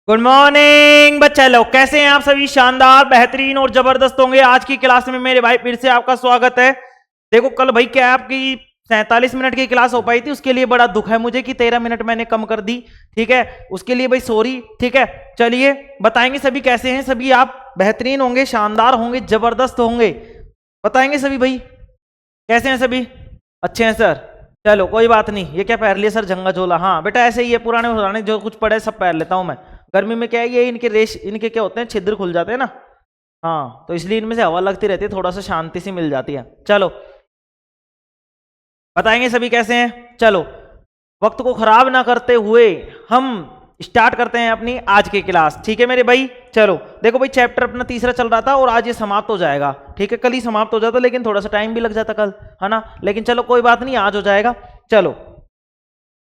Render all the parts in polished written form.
Good morning बच्चा लोग, कैसे हैं आप सभी? शानदार, बेहतरीन और जबरदस्त होंगे। आज की क्लास में मेरे भाई फिर से आपका स्वागत है। देखो कल भाई क्या आपकी 47 मिनट की क्लास हो पाई थी, उसके लिए बड़ा दुख है मुझे कि 13 मिनट मैंने कम कर दी। ठीक है, उसके लिए भाई सॉरी। ठीक है, चलिए बताएंगे सभी कैसे हैं। सभी आप बेहतरीन होंगे, शानदार होंगे, जबरदस्त होंगे। बताएंगे सभी भाई कैसे हैं सभी? अच्छे हैं सर, चलो कोई बात नहीं। ये क्या पहन लिया सर? जंगा झोला? हाँ बेटा ऐसे ही है, पुराने पुराने जो कुछ पड़े सब पहन लेता हूं मैं। गर्मी में क्या है, ये इनके रेश, इनके क्या होते हैं, छिद्र खुल जाते हैं ना। हाँ तो इसलिए इनमें से हवा लगती रहती है, थोड़ा सा शांति सी मिल जाती है। चलो बताएंगे सभी कैसे हैं। चलो वक्त को खराब ना करते हुए हम स्टार्ट करते हैं अपनी आज की क्लास। ठीक है मेरे भाई, चलो देखो भाई चैप्टर अपना तीसरा चल रहा था और आज ये समाप्त हो जाएगा। ठीक है, कल ही समाप्त हो जाता लेकिन थोड़ा सा टाइम भी लग जाता कल, है ना। लेकिन चलो कोई बात नहीं, आज हो जाएगा। चलो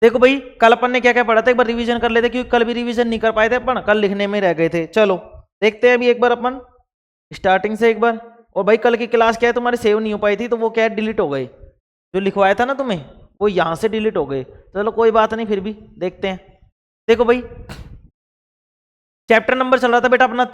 देखो भाई कल अपन ने क्या क्या पढ़ा था, एक बार रिवीजन कर लेते, क्योंकि कल भी रिवीजन नहीं कर पाए थे अपन, कल लिखने में रह गए थे। चलो देखते हैं अभी एक बार अपन स्टार्टिंग से एक बार। और भाई कल की क्लास क्या है, तुम्हारी सेव नहीं हो पाई थी तो वो क्या है, डिलीट हो गई। जो लिखवाया था ना तुम्हें वो यहां से डिलीट हो गए। चलो कोई बात नहीं, फिर भी देखते हैं। देखो भाई चैप्टर नंबर चल रहा था बेटा अपना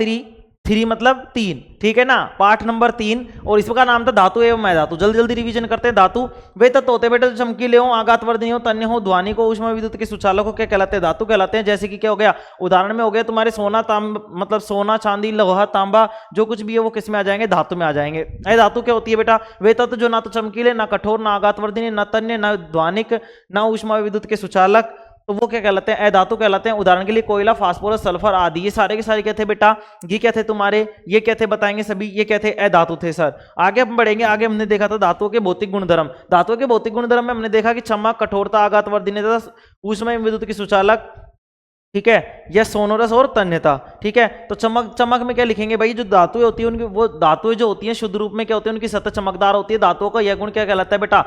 थ्री मतलब 3। ठीक है ना, पाठ नंबर 3 और इसका नाम था धातु एवं अधातु। जल्दी जल्दी रिवीजन करते हैं। धातु वे तत्व होते हैं बेटा जो चमकीले हो, आघातवर्धनी हो, तन्य हो, ध्वनि को, ऊष्मा विद्युत के सुचालक को क्या कहलाते हैं? धातु कहलाते हैं। जैसे कि क्या हो गया, उदाहरण में हो गया तुम्हारे सोना मतलब सोना, चांदी, लोहा, तांबा, जो कुछ भी है वो किस में आ जाएंगे? धातु में आ जाएंगे। धातु क्या होती है बेटा? वे तत्व जो ना तो चमकीले, ना कठोर, ना आघातवर्धनी, ना तन्य, ना ध्वनिक, ना ऊष्मा विद्युत के सुचालक, तो वो क्या कहलाते हैं? अधातु कहलाते हैं। उदाहरण के लिए कोयला, फास्फोरस, सल्फर आदि, ये सारे के सारे क्या थे बेटा? ये क्या थे तुम्हारे? ये क्या थे बताएंगे सभी? ये क्या थे? अधातु थे सर। आगे हम बढ़ेंगे, आगे हमने देखा था धातुओं के भौतिक गुणधर्म। धातुओं के भौतिक गुणधर्म में हमने देखा कि चमक, कठोरता, आघातवर्धनीयता, ऊष्मा विद्युत की सुचालक, ठीक है, यह सोनोरस और तन्यता। ठीक है, तो चमक, चमक में क्या लिखेंगे भाई? जो धातुएं होती है उनकी, वो धातुएं जो होती हैं शुद्ध रूप में क्या होती है, उनकी सतह चमकदार होती है। धातुओं का यह गुण क्या कहलाता है बेटा?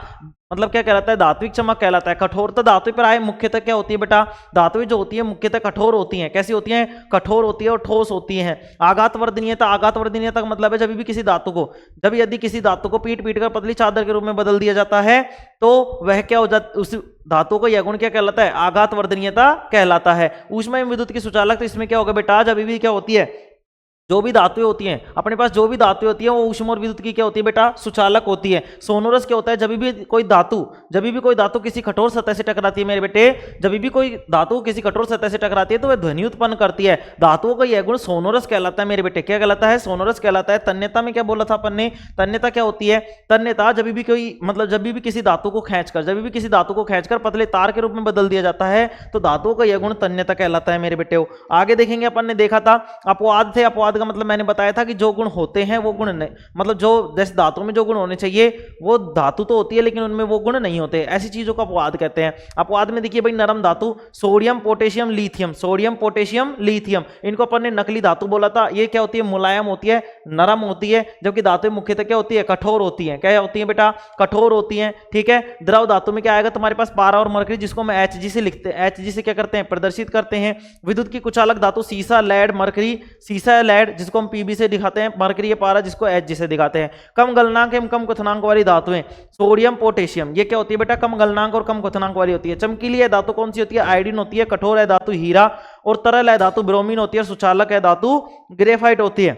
मतलब क्या कहलाता है? धात्विक चमक कहलाता है। कठोरता धातु पर आए मुख्यतः क्या होती है बेटा? धातुएं जो होती है मुख्यतः कठोर होती हैं। कैसी होती हैं? कठोर होती है और ठोस होती हैं। आघातवर्धनीयता, आघातवर्धनीयता का मतलब है जब भी किसी धातु को, जब यदि किसी धातु को पीट पीट कर पतली चादर के रूप में बदल दिया जाता है तो वह क्या हो जाता, उस धातु का यह गुण क्या कहलाता है? आघातवर्धनीयता कहलाता है। ऊष्मा विद्युत की सुचालक, तो इसमें क्या होगा बेटा? जब भी क्या होती है, जो भी धातुएं होती हैं अपने पास, जो भी धातुएं होती हैं वो ऊष्मा और विद्युत की क्या होती है बेटा? सुचालक होती है। सोनोरस क्या होता है? जब भी कोई धातु किसी कठोर सतह से टकराती है मेरे बेटे, जब भी कोई धातु किसी कठोर सतह से टकराती है तो वह ध्वनि उत्पन्न करती है। धातुओं का यह गुण सोनोरस कहलाता है मेरे बेटे। क्या कहलाता है? सोनोरस कहलाता है। तन्यता में क्या बोला था अपन ने? तन्यता क्या होती है? तन्यता जब भी कोई, मतलब जब भी किसी धातु को खींचकर पतले तार के रूप में बदल दिया जाता है तो धातुओं का यह गुण तन्यता कहलाता है मेरे बेटे। आगे देखेंगे, अपन ने देखा था अपवाद थे। अपवाद का मतलब मैंने बताया था कि जो गुण होते हैं वो गुण नहीं, मतलब जो जैसे धातु में जो गुण होने चाहिए वो धातु तो होती है लेकिन उनमें वो गुण नहीं होते, ऐसी चीजों को अपवाद कहते हैं। अपवाद में देखिए भाई नरम धातु sodium, potassium, lithium, sodium, potassium, lithium, इनको अपन ने नकली धातु बोला था। ये क्या होती है? मुलायम होती है, नरम होती है, जबकि धातु मुख्यतः क्या होती है? कठोर होती है। क्या होती है बेटा? कठोर होती है। ठीक है, द्रव धातु में क्या आएगा तुम्हारे पास? पारा और मरकरी, जिसको हम Hg से लिखते हैं, Hg से क्या करते हैं? प्रदर्शित करते हैं। विद्युत की कुचालक धातु सीसा, लेड, मरकरी, सीसा, लेड जिसको हम Pb से दिखाते हैं, मरकरी, पारा जिसको Hg से दिखाते हैं। कम गलनांक एवं कम क्वथनांक वाली धातुएं सोडियम, पोटेशियम, ये क्या होती है बेटा? कम गलनांक और कम क्वथनांक वाली होती है। चमकीली है धातु कौन सी होती है? आयोडीन होती है। कठोर है धातु हीरा, और तरल है धातु ब्रोमीन होती है, और सुचालक है धातु ग्रेफाइट होती है।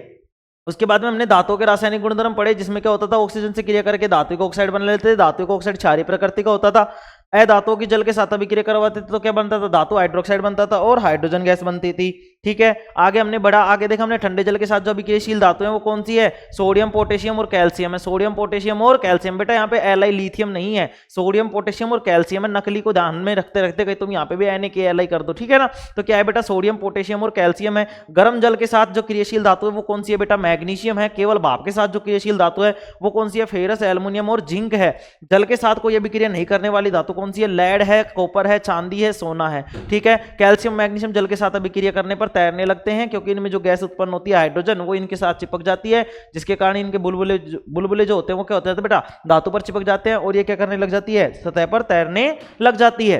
उसके बाद में हमने धातुओं के रासायनिक गुणधर्म पढ़े, जिसमें क्या होता था? ऑक्सीजन से क्रिया करके धातु को ऑक्साइड बना लेते थे। धातु को ऑक्साइड क्षारीय प्रकृति का होता था। अधातुओं की जल के साथ अभिक्रिया करवाते थे तो क्या बनता था? धातु हाइड्रोक्साइड बनता था और हाइड्रोजन गैस बनती थी। ठीक है, आगे हमने बढ़ा, आगे देखा हमने ठंडे जल के साथ जो अभिक्रियाशील धातु है वो कौन सी है? सोडियम, पोटेशियम और कैल्शियम है। सोडियम, पोटेशियम और कैल्शियम। बेटा यहाँ पे Li लिथियम नहीं है, सोडियम, पोटेशियम और कैल्शियम है। नकली को ध्यान में रखते रखते कहीं तुम यहाँ पे भी Na कर दो। ठीक है ना, तो क्या है बेटा? सोडियम, पोटेशियम और कैल्शियम है। गर्म जल के साथ जो क्रियाशील धातु है वो कौन सी है बेटा? मैग्नीशियम है। केवल भाप के साथ जो क्रियाशील धातु है वो कौन सी है? फेरस, एल्युमिनियम और जिंक है। जल के साथ कोई अभिक्रिया नहीं करने वाली धातु कौन सी है? लेड है, कॉपर है, चांदी है, सोना है। ठीक है, कैल्शियम, मैग्नीशियम जल के साथ अभिक्रिया करने पर तैरने लगते हैं, क्योंकि इनमें जो गैस उत्पन्न होती है हाइड्रोजन, वो इनके साथ चिपक जाती है, जिसके कारण इनके बुलबुले जो होते हैं वो क्या होते हैं बेटा? धातु पर चिपक जाते हैं, और ये क्या करने लग जाती है? सतह पर तैरने लग जाती है।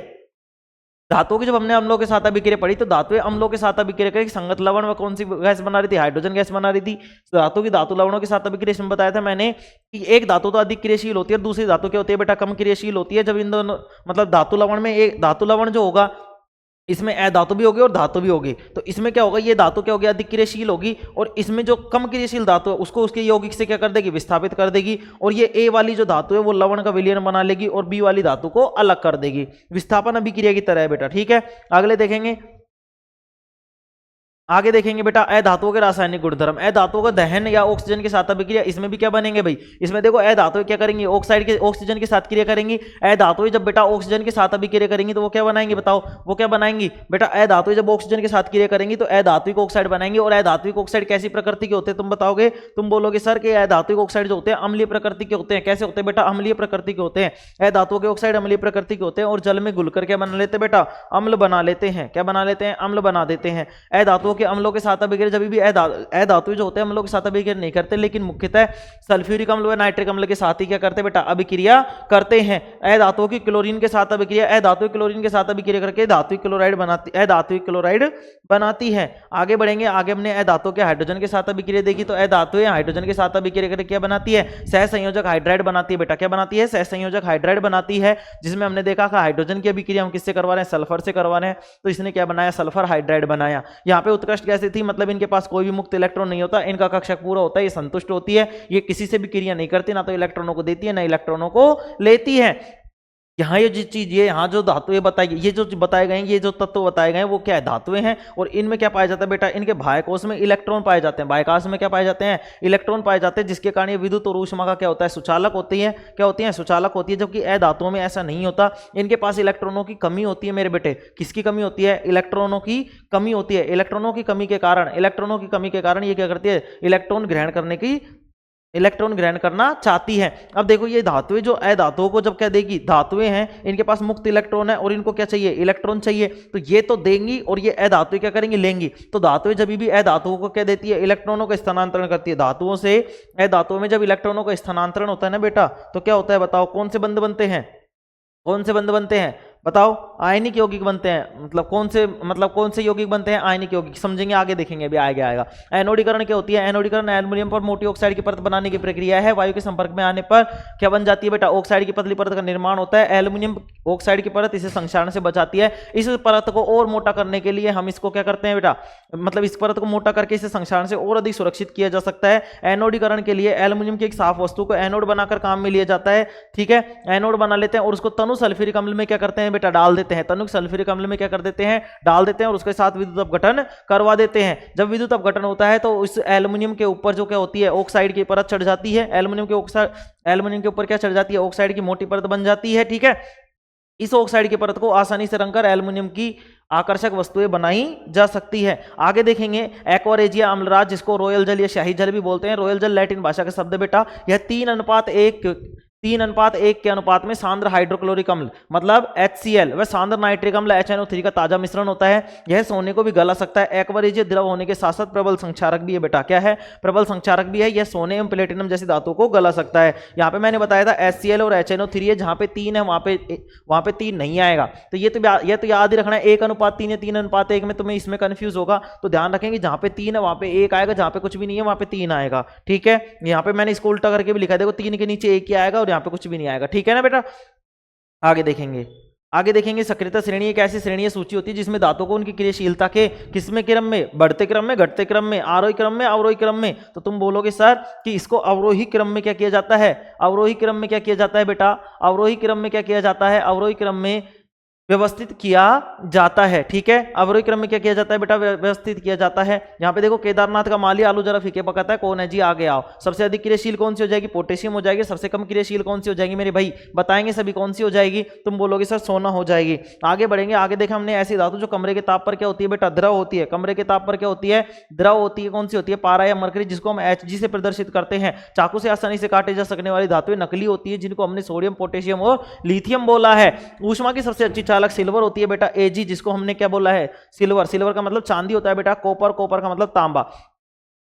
धातुओं की जब हमने अम्लों के साथ अभिक्रिया पढ़ी तो धातुएं अम्लों के साथ अभिक्रिया करके संगत लवण में कौन सी गैस बना रही थी? हाइड्रोजन गैस बना रही थी। धातु की धातु लवणों के साथ अभिक्रिया में बताया था मैंने कि एक धातु तो अधिक क्रियाशील होती है और दूसरी धातु क्या होती है बेटा? कम क्रियाशील होती है। जब इन दोनों, मतलब धातु लवण में एक धातु लवण जो होगा इसमें अधातु भी होगी और धातु भी होगी। तो इसमें क्या होगा, ये धातु क्या होगी, अधिक क्रियाशील होगी, और इसमें जो कम क्रियाशील धातु है उसको उसके यौगिक से क्या कर देगी, विस्थापित कर देगी। और ये ए वाली जो धातु है वो लवण का विलयन बना लेगी और बी वाली धातु को अलग कर देगी। विस्थापन अभिक्रिया की तरह है बेटा, ठीक है। अगले देखेंगे, आगे देखेंगे बेटा अधातुओं के रासायनिक गुणधर्म। अधातुओं का दहन या ऑक्सीजन के साथ अभिक्रिया, इसमें भी क्या बनेंगे भाई, इसमें देखो अधातुएं क्या करेंगी, ऑक्साइड के ऑक्सीजन के साथ क्रिया करेंगी। अधातुएं जब बेटा ऑक्सीजन के साथ अभिक्रिया करेंगी तो वो क्या बनाएंगी, बताओ वो क्या बनाएंगी बेटा, अधातुएं जब ऑक्सीजन के साथ क्रिया करेंगी तो अधात्विक ऑक्साइड बनाएंगे। और अधात्विक ऑक्साइड कैसी प्रकृति के होते हैं, तुम बताओगे, तुम बोलोगे सर कि अधात्विक ऑक्साइड जो होते हैं अम्लीय प्रकृति के होते हैं। कैसे होते हैं बेटा, अम्लीय प्रकृति के होते हैं। अधातुओं के ऑक्साइड अम्लीय प्रकृति के होते हैं और जल में घुलकर क्या बना लेते हैं बेटा, अम्ल बना लेते हैं। क्या बना लेते हैं, अम्ल बना देते हैं। अधातुओं के अम्लों के साथ जब भी अधातु जो होते हैं अम्लों के साथ अभिक्रिया नहीं करते, लेकिन मुख्यतः सल्फ्यूरिक अम्ल व नाइट्रिक अम्ल के साथ ही क्या करते हैं बेटा, अभिक्रिया करते हैं। अधातुओं की क्लोरीन के साथ अभिक्रिया, अधातु क्लोरीन के साथ अभिक्रिया करके धात्विक क्लोराइड बनाती, अधात्विक क्लोराइड बनाती है। आगे बढ़ेंगे, आगे हमने अधातुओं के हाइड्रोजन के साथ अभिक्रिया देखी। तो अधातुएं हाइड्रोजन के साथ अभिक्रिया करके क्या बनाती है, सहसंयोजक हाइड्राइड बनाती है बेटा। क्या बनाती है, सहसंयोजक हाइड्राइड बनाती है, जिसमें हमने देखा था हाइड्रोजन की अभिक्रिया हम किससे करवा रहे हैं, सल्फर से करवा रहे हैं। तो इसने क्या बनाया, सल्फर हाइड्राइड बनाया। यहाँ पे उत्कृष्ट कैसे थी, मतलब इनके पास कोई भी मुक्त इलेक्ट्रॉन नहीं होता, इनका कक्षक पूरा होता है, ये संतुष्ट होती है, ये किसी से भी क्रिया नहीं करती, ना तो इलेक्ट्रॉनों को देती है ना इलेक्ट्रॉनों को लेती है। यहाँ ये जो चीज, ये यहाँ जो धातुएं बताई, ये जो बताए गए, ये जो तत्व बताए गए वो क्या है, धातुएं हैं। और इनमें क्या पाया जाता है बेटा, इनके बाह्यकोश में इलेक्ट्रॉन पाए जाते हैं। बाह्यकोश में क्या पाए जाते हैं, इलेक्ट्रॉन पाए जाते हैं, जिसके कारण ये विद्युत और ऊष्मा का क्या होता है, सुचालक होती है। क्या होती है, सुचालक होती है। जबकि अधातुओं में ऐसा नहीं होता, इनके पास इलेक्ट्रॉनों की कमी होती है मेरे बेटे। किसकी कमी होती है, इलेक्ट्रॉनों की कमी होती है। इलेक्ट्रॉनों की कमी के कारण, इलेक्ट्रॉनों की कमी के कारण ये क्या करती है, इलेक्ट्रॉन ग्रहण करना चाहती है। अब देखो ये धातुएं जो अधातुओं को जब क्या देगी, धातुएं हैं इनके पास मुक्त इलेक्ट्रॉन है और इनको क्या चाहिए, इलेक्ट्रॉन चाहिए। तो ये तो देंगी और ये अधातुएं क्या करेंगी, लेंगी। तो धातुएं जब भी अधातुओं को क्या देती है, इलेक्ट्रॉनों का स्थानांतरण करती है। धातुओं से अधातुओं में जब इलेक्ट्रॉनों का स्थानांतरण होता है ना बेटा, तो क्या होता है बताओ, कौन से बंध बनते हैं, कौन से बंध बनते हैं बताओ, आयनिक यौगिक बनते हैं। मतलब कौन से यौगिक बनते हैं, आयनिक यौगिक। समझेंगे आगे देखेंगे, अभी आएगा। एनोडीकरण क्या होती है, एनोडीकरण एल्युमिनियम पर मोटी ऑक्साइड की परत बनाने की प्रक्रिया है। वायु के संपर्क में आने पर क्या बन जाती है बेटा, ऑक्साइड की पतली परत का निर्माण होता है। एल्युमिनियम ऑक्साइड की परत इसे संक्षारण से बचाती है। इस परत को और मोटा करने के लिए हम इसको क्या करते हैं बेटा, मतलब इस परत को मोटा करके इसे संक्षारण से और अधिक सुरक्षित किया जा सकता है। एनोडीकरण के लिए एल्युमिनियम की एक साफ वस्तु को एनोड बनाकर काम में लिया जाता है। ठीक है, एनोड बना लेते हैं और उसको तनु सल्फ्यूरिक अम्ल में क्या करते हैं बेटा, डाल देते हैं। तनु सल्फ्यूरिक अम्ल में क्या कर देते हैं, डाल देते हैं और उसके साथ विद्युत अपघटन करवा देते हैं। जब विद्युत अपघटन होता है तो इस एल्युमिनियम के ऊपर जो क्या होती है, ऑक्साइड की परत चढ़ जाती है। एल्युमिनियम के ऊपर क्या चढ़ जाती है, ऑक्साइड की मोटी परत बन जाती है। ठीक है, इस ऑक्साइड की परत को आसानी से रंगकर एल्युमिनियम की आकर्षक वस्तुएं बनाई जा सकती है। आगे देखेंगे एक्वारेजिया अम्लराज, जिसको रॉयल जल या शाही जल भी बोलते हैं। रॉयल जल लैटिन भाषा का शब्द बेटा। यह 3:1 के अनुपात में सांद्र हाइड्रोक्लोरिक अम्ल मतलब HCl व सांद्र नाइट्रिक अम्ल HNO3 का ताजा मिश्रण होता है। यह सोने को भी गला सकता है। एक्वारेजिया द्रव होने के साथ साथ प्रबल संक्षारक भी है बेटा। क्या है, प्रबल संक्षारक भी है। यह सोने एवं प्लेटिनम जैसी धातुओं को गला सकता है। यहाँ पे मैंने बताया था HCl और HNO3 है, जहाँ पे 3 है वहाँ पे 3 नहीं आएगा। तो ये तो याद ही रखना है, 1:3 या 3:1 में तुम्हें इसमें कंफ्यूज होगा। तो ध्यान रखेंगे जहाँ पे 3 है वहाँ पे 1 आएगा, जहाँ पे कुछ भी नहीं है वहाँ पे 3 आएगा। ठीक है, यहाँ पे मैंने इसको उल्टा करके भी लिखा है, देखो 3 के नीचे 1 ही आएगा और यहाँ पे कुछ भी नहीं आएगा। ठीक है ना बेटा। आगे देखेंगे सक्रियता श्रेणी एक ऐसी श्रेणी सूची होती है जिसमें धातुओं को उनकी क्रियाशीलता के किसमें क्रम में, बढ़ते क्रम में, घटते क्रम में, आरोही क्रम में, अवरोही क्रम में। तो तुम बोलोगे सर कि इसको अवरोही क्रम में क्या किया जाता है, अवरोही क्रम में क्या किया जाता है बेटा, अवरोही क्रम में क्या किया जाता है, अवरोही क्रम में व्यवस्थित किया जाता है। ठीक है, अवरोही क्रम में क्या किया जाता है बेटा, व्यवस्थित किया जाता है। यहाँ पे देखो केदारनाथ का माली आलू जरा फीके पकाता है, कौन है जी, आगे आओ। सबसे अधिक क्रियाशील कौन सी हो जाएगी, पोटेशियम हो जाएगी। सबसे कम क्रियाशील कौन सी हो जाएगी मेरे भाई, बताएंगे सभी कौन सी हो जाएगी। तुम बोलोगे सर सोना हो जाएगी। आगे बढ़ेंगे, आगे देखा हमने ऐसी धातु जो कमरे के ताप पर क्या होती है बेटा, द्रव होती है। कमरे के ताप पर क्या होती है, द्रव होती है। कौन सी होती है, पारा या मरकरी, जिसको हम Hg से प्रदर्शित करते हैं। चाकू से आसानी से काटे जा सकने वाली धातुएं नकली होती है, जिनको हमने सोडियम, पोटेशियम और लिथियम बोला है। ऊष्मा की सबसे अच्छी चालक सिल्वर होती है बेटा, Ag, जिसको हमने क्या बोला है, सिल्वर। सिल्वर का मतलब चांदी होता है बेटा। कॉपर का मतलब तांबा।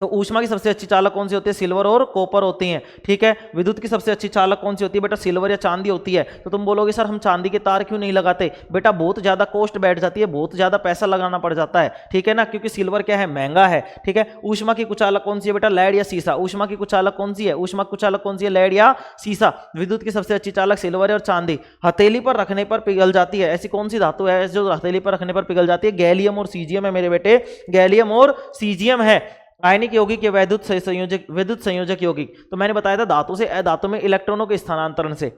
तो ऊष्मा की सबसे अच्छी चालक कौन सी होती है? सिल्वर और कॉपर होती हैं, ठीक है। विद्युत की सबसे अच्छी चालक कौन सी होती है बेटा? सिल्वर या चांदी होती है। तो तुम बोलोगे सर हम चांदी के तार क्यों नहीं लगाते? बेटा बहुत ज्यादा कॉस्ट बैठ जाती है, बहुत ज्यादा पैसा लगाना पड़ जाता है, ठीक है ना, क्योंकि सिल्वर क्या है? महंगा है, ठीक है। ऊष्मा की कुचालक कौन सी है बेटा? लेड या सीसा। ऊष्मा की कुचालक कौन सी है? ऊष्मा कुचालक कौन सी है? लेड या सीसा। विद्युत की सबसे अच्छी चालक सिल्वर और चांदी। हथेली पर रखने पर पिघल जाती है, ऐसी कौन सी धातु है जो हथेली पर रखने पर पिघल जाती है? गैलियम और सीजियम है मेरे बेटे, गैलियम और सीजियम है। आयनिक यौगिक या विद्युत संयोजक यौगिक, तो मैंने बताया था धातु से अधातु में इलेक्ट्रॉनों के स्थानांतरण से,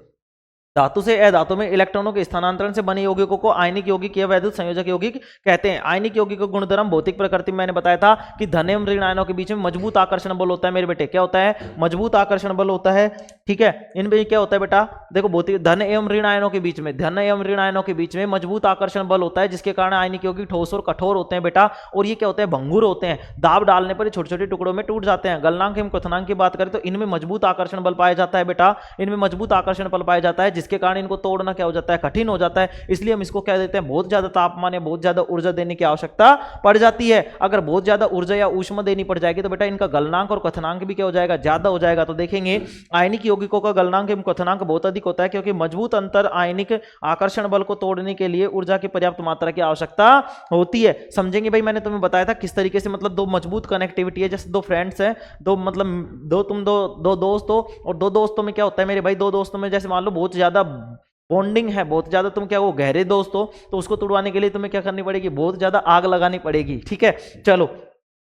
धातु से अधातु में इलेक्ट्रॉनों के स्थानांतरण से बने यौगिकों को आयनिक यौगिक या वैद्युत संयोजक यौगिक कहते हैं। आयनिक यौगिक का गुणधर्म भौतिक प्रकृति में मैंने बताया था कि धन एवं ऋण आयनों के बीच में मजबूत आकर्षण बल होता है मेरे बेटे। क्या होता है? मजबूत आकर्षण बल होता है, ठीक है। इनमें क्या होता है बेटा? देखो भौतिक धन एवं ऋण आयनों के बीच में, धन एवं ऋण आयनों के बीच में मजबूत आकर्षण बल होता है, जिसके कारण आयनिक यौगिक ठोस और कठोर होते हैं बेटा। और ये क्या होते हैं? भंगुर होते हैं, दाब डालने पर छोटे छोटे टुकड़ों में टूट जाते हैं। गलनांक एवं क्वथनांक की बात करें तो इनमें मजबूत आकर्षण बल पाया जाता है बेटा, इनमें मजबूत आकर्षण बल पाया जाता है, जिसके कारण इनको तोड़ना क्या हो जाता है? कठिन हो जाता है। इसलिए हम इसको क्या देते हैं? बहुत ज्यादा तापमान या बहुत ज्यादा ऊर्जा देने की आवश्यकता पड़ जाती है। अगर बहुत ज्यादा ऊर्जा या ऊष्मा देनी पड़ जाएगी तो बेटा इनका गलनांक और क्वथनांक भी क्या हो जाएगा? ज्यादा हो जाएगा। तो देखेंगे आयनिक यौगिकों का गलनांक एवं क्वथनांक बहुत अधिक होता है, क्योंकि मजबूत अंतर आयनिक आकर्षण बल को तोड़ने के लिए ऊर्जा की पर्याप्त मात्रा की आवश्यकता होती है। समझेंगे भाई, मैंने तुम्हें बताया था किस तरीके से, मतलब दो मजबूत कनेक्टिविटी है, जैसे दो फ्रेंड्स हैं, दो मतलब दो दोस्त हो, और दो दोस्तों में क्या होता है मेरे भाई? दो दोस्तों में जैसे मान लो बहुत ज्यादा बॉन्डिंग है, बहुत ज्यादा तुम क्या वो गहरे दोस्त हो, तो उसको तुड़वाने के लिए तुम्हें क्या करनी पड़ेगी? बहुत ज्यादा आग लगानी पड़ेगी, ठीक है। चलो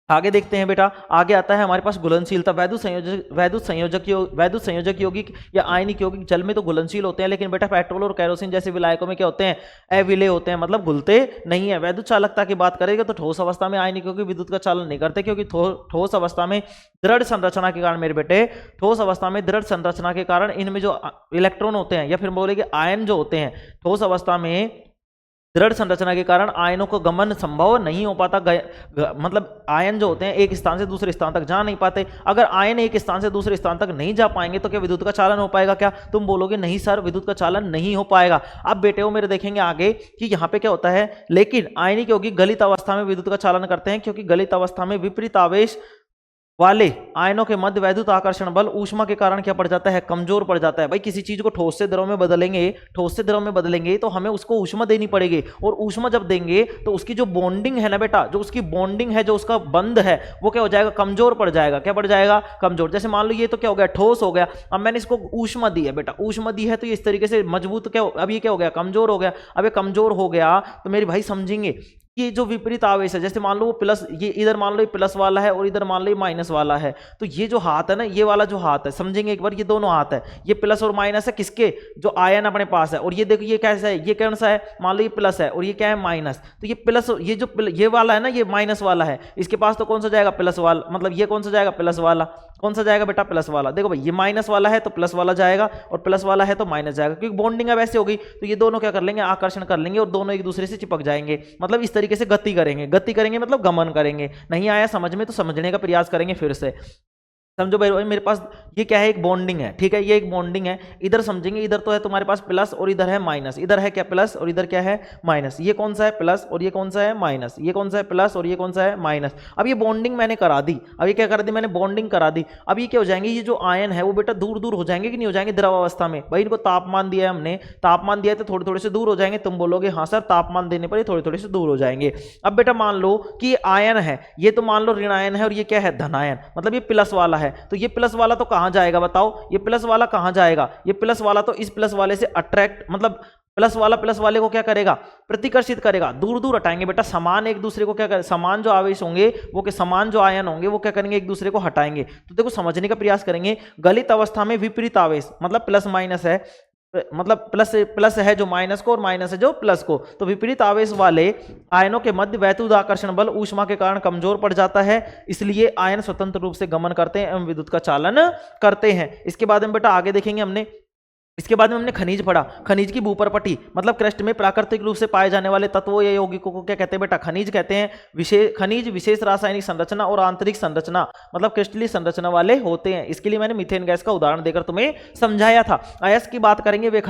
आगे देखते हैं बेटा। आगे आता है हमारे पास घुलनशीलता। वैद्युत संयोजक यौगिक या आयनिक यौगिक जल में तो घुलनशील होते हैं, लेकिन बेटा पेट्रोल और केरोसिन जैसे विलायकों में क्या होते हैं? अविलेय होते हैं, मतलब घुलते नहीं है। वैद्युत चालकता की बात करेंगे तो ठोस अवस्था में आयनिक यौगिक विद्युत का चालन नहीं करते, क्योंकि ठोस अवस्था में दृढ़ संरचना के कारण मेरे बेटे, ठोस अवस्था में दृढ़ संरचना के कारण इनमें जो इलेक्ट्रॉन होते हैं या फिर बोलेंगे आयन जो होते हैं, ठोस अवस्था में दृढ़ संरचना के कारण आयनों का गमन संभव नहीं हो पाता। मतलब आयन जो होते हैं एक स्थान से दूसरे स्थान तक जा नहीं पाते। अगर आयन एक स्थान से दूसरे स्थान तक नहीं जा पाएंगे तो क्या विद्युत का चालन हो पाएगा? क्या तुम बोलोगे नहीं सर विद्युत का चालन नहीं हो पाएगा। अब बेटे वो मेरे देखेंगे आगे कि यहाँ पे क्या होता है, लेकिन आयनिक यौगिक गलित अवस्था में विद्युत का चालन करते हैं, क्योंकि गलित अवस्था में विपरीत आवेश वाले आयनों के मध्य वैद्युत आकर्षण बल ऊष्मा के कारण क्या पड़ जाता है? कमजोर पड़ जाता है। भाई किसी चीज को ठोस से द्रव में बदलेंगे तो हमें उसको ऊष्मा देनी पड़ेगी, और ऊष्मा जब देंगे तो उसकी जो बॉन्डिंग है ना बेटा, जो उसकी बॉन्डिंग है, जो उसका बंध है, वो क्या हो जाएगा? कमजोर पड़ जाएगा। क्या पड़ जाएगा? कमजोर। जैसे मान लो ये तो क्या हो गया? ठोस हो गया। अब मैंने इसको ऊष्मा दी है बेटा, ऊष्मा दी है तो ये इस तरीके से मजबूत क्या, अब ये क्या हो गया? कमजोर हो गया। अब ये कमजोर हो गया तो मेरे भाई समझेंगे ये जो विपरीत आवेश है, जैसे मान लो वो प्लस, ये इधर मान लो ये प्लस वाला है और इधर मान लो ये माइनस वाला है, तो ये जो हाथ है ना, ये वाला जो हाथ है, समझेंगे एक बार, ये दोनों हाथ है, ये प्लस और माइनस है किसके? जो आयन अपने पास है। और ये देखो ये कैसा है? ये कौन सा है? मान लो ये प्लस है और ये क्या है? माइनस। तो ये प्लस, ये जो ये वाला है ना, ये माइनस वाला है, इसके पास तो कौन सा जाएगा? प्लस वाला। मतलब ये कौन सा जाएगा? प्लस वाला। कौन सा जाएगा बेटा? प्लस वाला। देखो भाई ये माइनस वाला है तो प्लस वाला जाएगा, और प्लस वाला है तो माइनस जाएगा, क्योंकि बॉन्डिंग अब ऐसे हो गई तो ये दोनों क्या कर लेंगे? आकर्षण कर लेंगे और दोनों एक दूसरे से चिपक जाएंगे। मतलब इस तरीके से गति करेंगे मतलब गमन करेंगे। नहीं आया समझ में तो समझने का प्रयास करेंगे फिर से। समझो भाई मेरे पास ये क्या है? एक बॉन्डिंग है, ठीक है, ये एक बॉन्डिंग है। इधर समझेंगे, इधर तो है तुम्हारे पास प्लस और इधर है माइनस। इधर है क्या? प्लस और इधर क्या है? माइनस। ये कौन सा है? प्लस और ये कौन सा है? माइनस। ये कौन सा है? प्लस और ये कौन सा है? माइनस। अब ये बॉन्डिंग मैंने करा दी। अब ये क्या कर दी? मैंने बॉन्डिंग करा दी। अब ये क्या हो जाएंगे? ये जो आयन है वो बेटा दूर दूर हो जाएंगे कि नहीं हो जाएंगे? द्रव अवस्था में भाई इनको तापमान दिया है हमने, तापमान दिया है तो थोड़े थोड़े से दूर हो जाएंगे। तुम बोलोगे हाँ सर तापमान देने पर ये थोड़े थोड़े से दूर हो जाएंगे। अब बेटा मान लो कि आयन है, ये तो मान लो ऋण आयन है और ये क्या है? धन आयन। मतलब ये प्लस वाला है, तो ये प्लस वाला तो कहां जाएगा बताओ? ये प्लस वाला कहां जाएगा? ये प्लस वाला तो इस प्लस वाले से अट्रैक्ट, मतलब प्लस वाला प्लस वाले को क्या करेगा? प्रतिकर्षित करेगा, दूर दूर हटाएंगे बेटा। समान एक दूसरे को क्या करें? समान जो आवेश होंगे वो के समान जो आयन होंगे वो क्या करेंगे? एक दूसरे को हटाएंगे। तो देखो समझने का प्रयास करेंगे। गलित अवस्था में विपरीत आवेश, मतलब प्लस माइनस है, मतलब प्लस है जो माइनस को और माइनस है जो प्लस को, तो विपरीत आवेश वाले आयनों के मध्य वैद्युत आकर्षण बल ऊष्मा के कारण कमजोर पड़ जाता है, इसलिए आयन स्वतंत्र रूप से गमन करते हैं एवं विद्युत का चालन करते हैं। इसके बाद में बेटा आगे देखेंगे हमने इसके बाद में हमने खनिज पढ़ा। खनिज की भूपरपटी मतलब क्रस्ट में प्राकृतिक रूप से पाए जाने वाले तत्वों या यौगिकों को क्या कहते हैं बेटा? खनिज कहते हैं। विशेष खनिज विशेष रासायनिक संरचना और आंतरिक संरचना मतलब क्रिस्टलीय संरचना वाले होते हैं। इसके लिए मैंने मीथेन गैस का उदाहरण देकर तुम्हें समझाया था। अयस्क की बात करेंगे, वे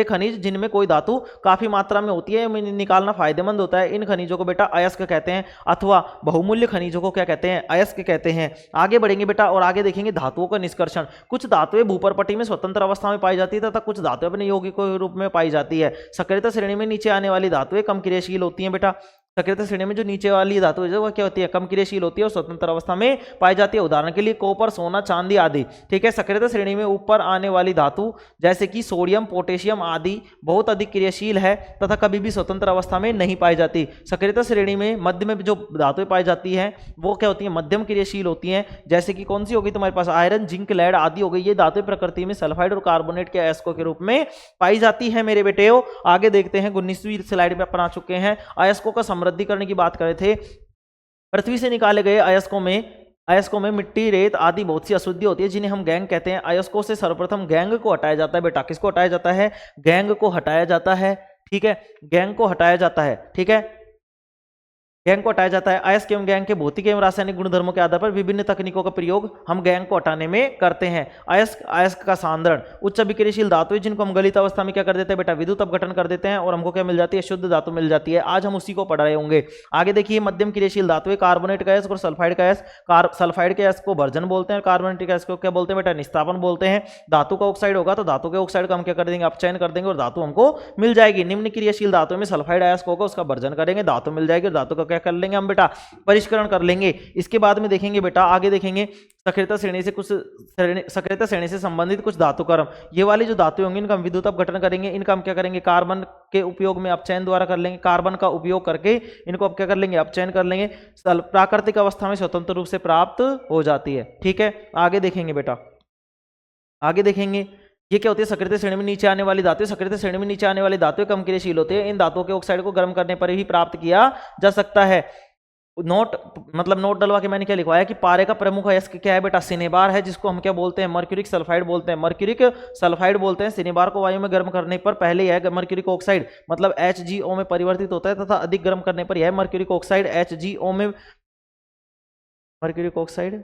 खनिज जिनमें कोई धातु काफी मात्रा में होती है, निकालना फायदेमंद होता है, इन खनिजों को बेटा अयस्क कहते हैं, अथवा बहुमूल्य खनिजों को क्या कहते हैं? अयस्क कहते हैं। आगे बढ़ेंगे बेटा और आगे देखेंगे धातुओं का निष्कर्षण। कुछ धातुएं भूपरपटी में स्वतंत्र अवस्था में पाई जाती है तथा कुछ धातुएं अपने यौगिकों के रूप में पाई जाती है। सक्रियता श्रेणी में नीचे आने वाली धातुएं कम क्रियाशील होती हैं बेटा। सक्रियता श्रेणी में जो नीचे वाली धातु है वो क्या होती है? कम क्रियाशील होती है और स्वतंत्र अवस्था में पाई जाती है। उदाहरण के लिए कॉपर, सोना, चांदी आदि। ठीक है। सक्रियता श्रेणी में ऊपर आने वाली धातु जैसे कि सोडियम, पोटेशियम आदि बहुत अधिक क्रियाशील है तथा कभी भी स्वतंत्र अवस्था में नहीं पाई जाती। सक्रियता श्रेणी में मध्य में जो धातुएं पाई जाती है वो क्या होती है? मध्यम क्रियाशील होती है। जैसे कि कौन सी होगी तुम्हारे पास? आयरन, जिंक, लेड आदि हो गई। ये धातुएं प्रकृति में सल्फाइड और कार्बोनेट के अयस्कों के रूप में पाई जाती है मेरे बेटे। आगे देखते हैं 19वीं स्लाइड में अपन आ चुके हैं। अयस्कों का समृद्धिकरण की बात करे थे। पृथ्वी से निकाले गए अयस्कों में मिट्टी, रेत आदि बहुत सी अशुद्धि होती है जिन्हें हम गैंग कहते हैं। अयस्कों से सर्वप्रथम गैंग को हटाया जाता है बेटा। किसको हटाया जाता है? गैंग को हटाया जाता है। ठीक है। गैंग को हटाया जाता है। ठीक है। गैंग को हटाया जाता है। अयस्क एवं गैंग के भौतिक एवं रासायनिक गुणधर्मों के आधार पर विभिन्न तकनीकों का प्रयोग हम गैंग को हटाने में करते हैं। अयस्क का सांद्रण उच्च अभिक्रियाशील धातु जिनको हम गलित अवस्था में क्या कर देते हैं बेटा? विद्युत अपघटन कर देते हैं और हमको क्या मिल जाती है? शुद्ध धातु मिल जाती है। आज हम उसी को पढ़ रहे होंगे। आगे देखिए मध्यम क्रियाशील धातु कार्बोनेट का अयस्क और सल्फाइड का अयस्क। सल्फाइड के अयस्क को भर्जन बोलते हैं, कार्बोनेट के अयस्क को क्या बोलते हैं बेटा? निस्तापन बोलते हैं। धातु का ऑक्साइड होगा तो धातु के ऑक्साइड का हम क्या कर देंगे? अपचयन कर देंगे और धातु हमको मिल जाएगी। निम्न क्रियाशील धातु में सल्फाइड अयस्क होगा, उसका भर्जन करेंगे, धातु मिल जाएगी और धातु का क्या कर लेंगे हम बेटा? परिष्करण कर लेंगे। इसके बाद में देखेंगे बेटा, आगे देखेंगे सक्रियता श्रेणी से संबंधित कुछ धातु क्रम। ये वाली जो धातु होंगी इनका हम विद्युत अपघटन करेंगे। इनका हम क्या करेंगे? कार्बन के उपयोग में अपचयन द्वारा कर लेंगे। कार्बन का उपयोग करके इनको अब क्या कर लेंगे? अपचयन कर लेंगे। प्राकृतिक अवस्था में स्वतंत्र रूप से प्राप्त हो जाती है। ठीक है। आगे देखेंगे बेटा, आगे देखेंगे ये क्या होती है? सक्रियता श्रेणी में नीचे आने वाली धातु। सक्रियता श्रेणी में नीचे आने वाली धातुएं कम क्रियाशील होती है। इन धातुओं के ऑक्साइड को गर्म करने पर ही प्राप्त किया जा सकता है। नोट डलवा के मैंने क्या लिखवाया कि पारे का प्रमुख अयस्क क्या है बेटा? सिनेबार है, जिसको हम क्या बोलते हैं? मर्क्यूरिक सल्फाइड बोलते हैं। मर्क्यूरिक सल्फाइड बोलते हैं। सिनेबार को वायु में गर्म करने पर पहले यह मर्क्यूरिक ऑक्साइड मतलब HgO में परिवर्तित होता है तथा अधिक गर्म करने पर यह मर्क्यूरिक ऑक्साइड HgO में मर्क्यूरिक ऑक्साइड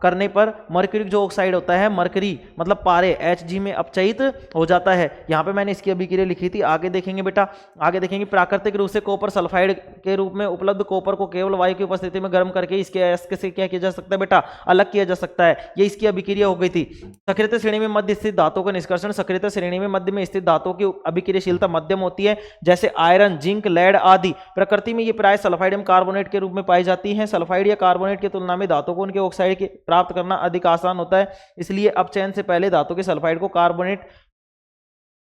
करने पर मर्क्यूरिक जो ऑक्साइड होता है, मर्करी मतलब पारे Hg में अपचयित हो जाता है। यहाँ पे मैंने इसकी अभिक्रिया लिखी थी। आगे देखेंगे बेटा, आगे देखेंगे प्राकृतिक रूप से कॉपर सल्फाइड के रूप में उपलब्ध कॉपर को केवल वायु की उपस्थिति में गर्म करके इसके अयस्क से क्या किया जा सकता है बेटा? अलग किया जा सकता है। ये इसकी अभिक्रिया हो गई थी। सक्रियता श्रेणी में मध्य स्थित धातुओं का निष्कर्षण। सक्रियता श्रेणी में मध्य में स्थित धातुओं की अभिक्रियाशीलता मध्यम होती है, जैसे आयरन, जिंक, लेड आदि। प्रकृति में ये प्राय सल्फाइड एवं कार्बोनेट के रूप में पाई जाती है। सल्फाइड या कार्बोनेट की तुलना में धातु को उनके ऑक्साइड प्राप्त करना अधिक आसान होता है, इसलिए अपचयन से पहले धातु के सल्फाइड को कार्बोनेट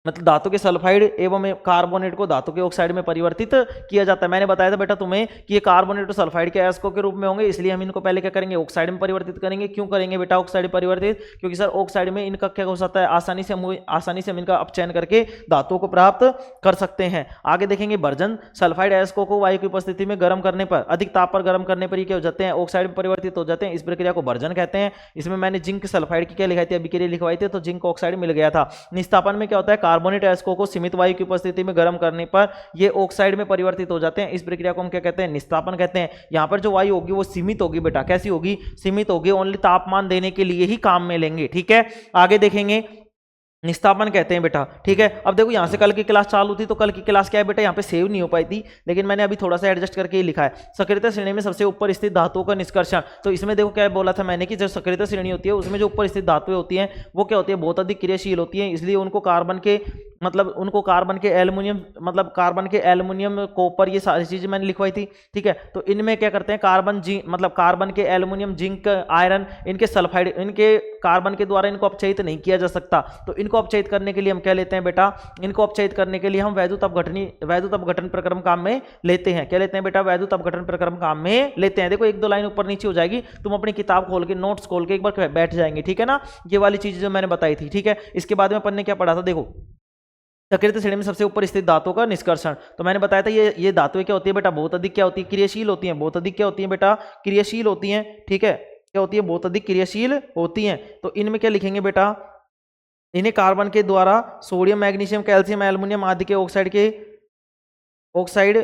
मतलब धातु के सल्फाइड एवं कार्बोनेट को धातु के ऑक्साइड में परिवर्तित किया जाता है। मैंने बताया था बेटा तुम्हें कि ये कार्बोनेट और सल्फाइड के अयस्कों के रूप में होंगे, इसलिए हम इनको पहले क्या करेंगे? ऑक्साइड में परिवर्तित करेंगे। क्यों करेंगे बेटा ऑक्साइड में परिवर्तित? क्योंकि सर ऑक्साइड में इनका क्या हो सकता है? आसानी से हम इनका अपचयन करके धातुओं को प्राप्त कर सकते हैं। आगे देखेंगे भर्जन। सल्फाइड अयस्कों को वायु की उपस्थिति में गर्म करने पर, अधिक ताप पर गर्म करने पर ये क्या हो जाते हैं? ऑक्साइड में परिवर्तित हो जाते हैं। इस प्रक्रिया को भर्जन कहते हैं। इसमें मैंने जिंक सल्फाइड की क्या लिखाई थी? अभिक्रिया लिखवाई थी, तो जिंक ऑक्साइड मिल गया था। निस्तापन में क्या होता है? कार्बोनेट अयस्कों को सीमित वायु की उपस्थिति में गर्म करने पर ये ऑक्साइड में परिवर्तित हो जाते हैं। इस प्रक्रिया को हम क्या कहते हैं? निस्तापन कहते हैं। यहां पर जो वायु होगी वो सीमित होगी बेटा। कैसी होगी? सीमित होगी। ओनली तापमान देने के लिए ही काम में लेंगे। ठीक है। आगे देखेंगे निस्तापन कहते हैं बेटा। ठीक है। अब देखो यहाँ से कल की क्लास चालू थी, तो कल की क्लास क्या है बेटा? यहाँ पे सेव नहीं हो पाई थी, लेकिन मैंने अभी थोड़ा सा एडजस्ट करके ही लिखा है। सक्रियता श्रेणी में सबसे ऊपर स्थित धातुओं का निष्कर्षण। तो इसमें देखो क्या बोला था मैंने कि जो सक्रियता श्रेणी होती है उसमें जो ऊपर स्थित धातुएं होती हैं वो क्या होती है? बहुत अधिक क्रियाशील होती हैं, इसलिए उनको कार्बन के एल्युमिनियम कॉपर ये सारी चीजें मैंने लिखवाई थी। ठीक है। तो इनमें क्या करते हैं? कार्बन के एल्युमिनियम, जिंक, आयरन, इनके सल्फाइड, इनके कार्बन के द्वारा इनको अपचयित नहीं किया जा सकता। तो इनको अपचयित करने के लिए हम क्या लेते हैं बेटा? इनको अपचयित करने के लिए हम वैद्युत अपघटन प्रक्रम काम में लेते हैं। क्या लेते हैं बेटा? वैद्युत अपघटन प्रक्रम काम में लेते हैं। देखो एक दो लाइन ऊपर नीचे हो जाएगी, तुम अपनी किताब खोल के, नोट्स खोल के एक बार बैठ जाएंगे। ठीक है ना? ये वाली चीजें जो मैंने बताई थी। ठीक है। इसके बाद में अपन ने क्या पढ़ा था? देखो सक्रियता श्रेणी में सबसे ऊपर स्थित धातुओं का निष्कर्षण। तो मैंने बताया था ये धातुएं क्या होती है बेटा? बहुत अधिक क्या होती है? क्रियाशील होती हैं। बहुत अधिक क्या होती है बेटा? क्रियाशील होती हैं। ठीक है। क्या होती है, बहुत अधिक क्रियाशील होती हैं। तो इनमें क्या लिखेंगे बेटा, इन्हें कार्बन के द्वारा सोडियम, मैग्नीशियम, कैल्शियम, एल्युमिनियम आदि के ऑक्साइड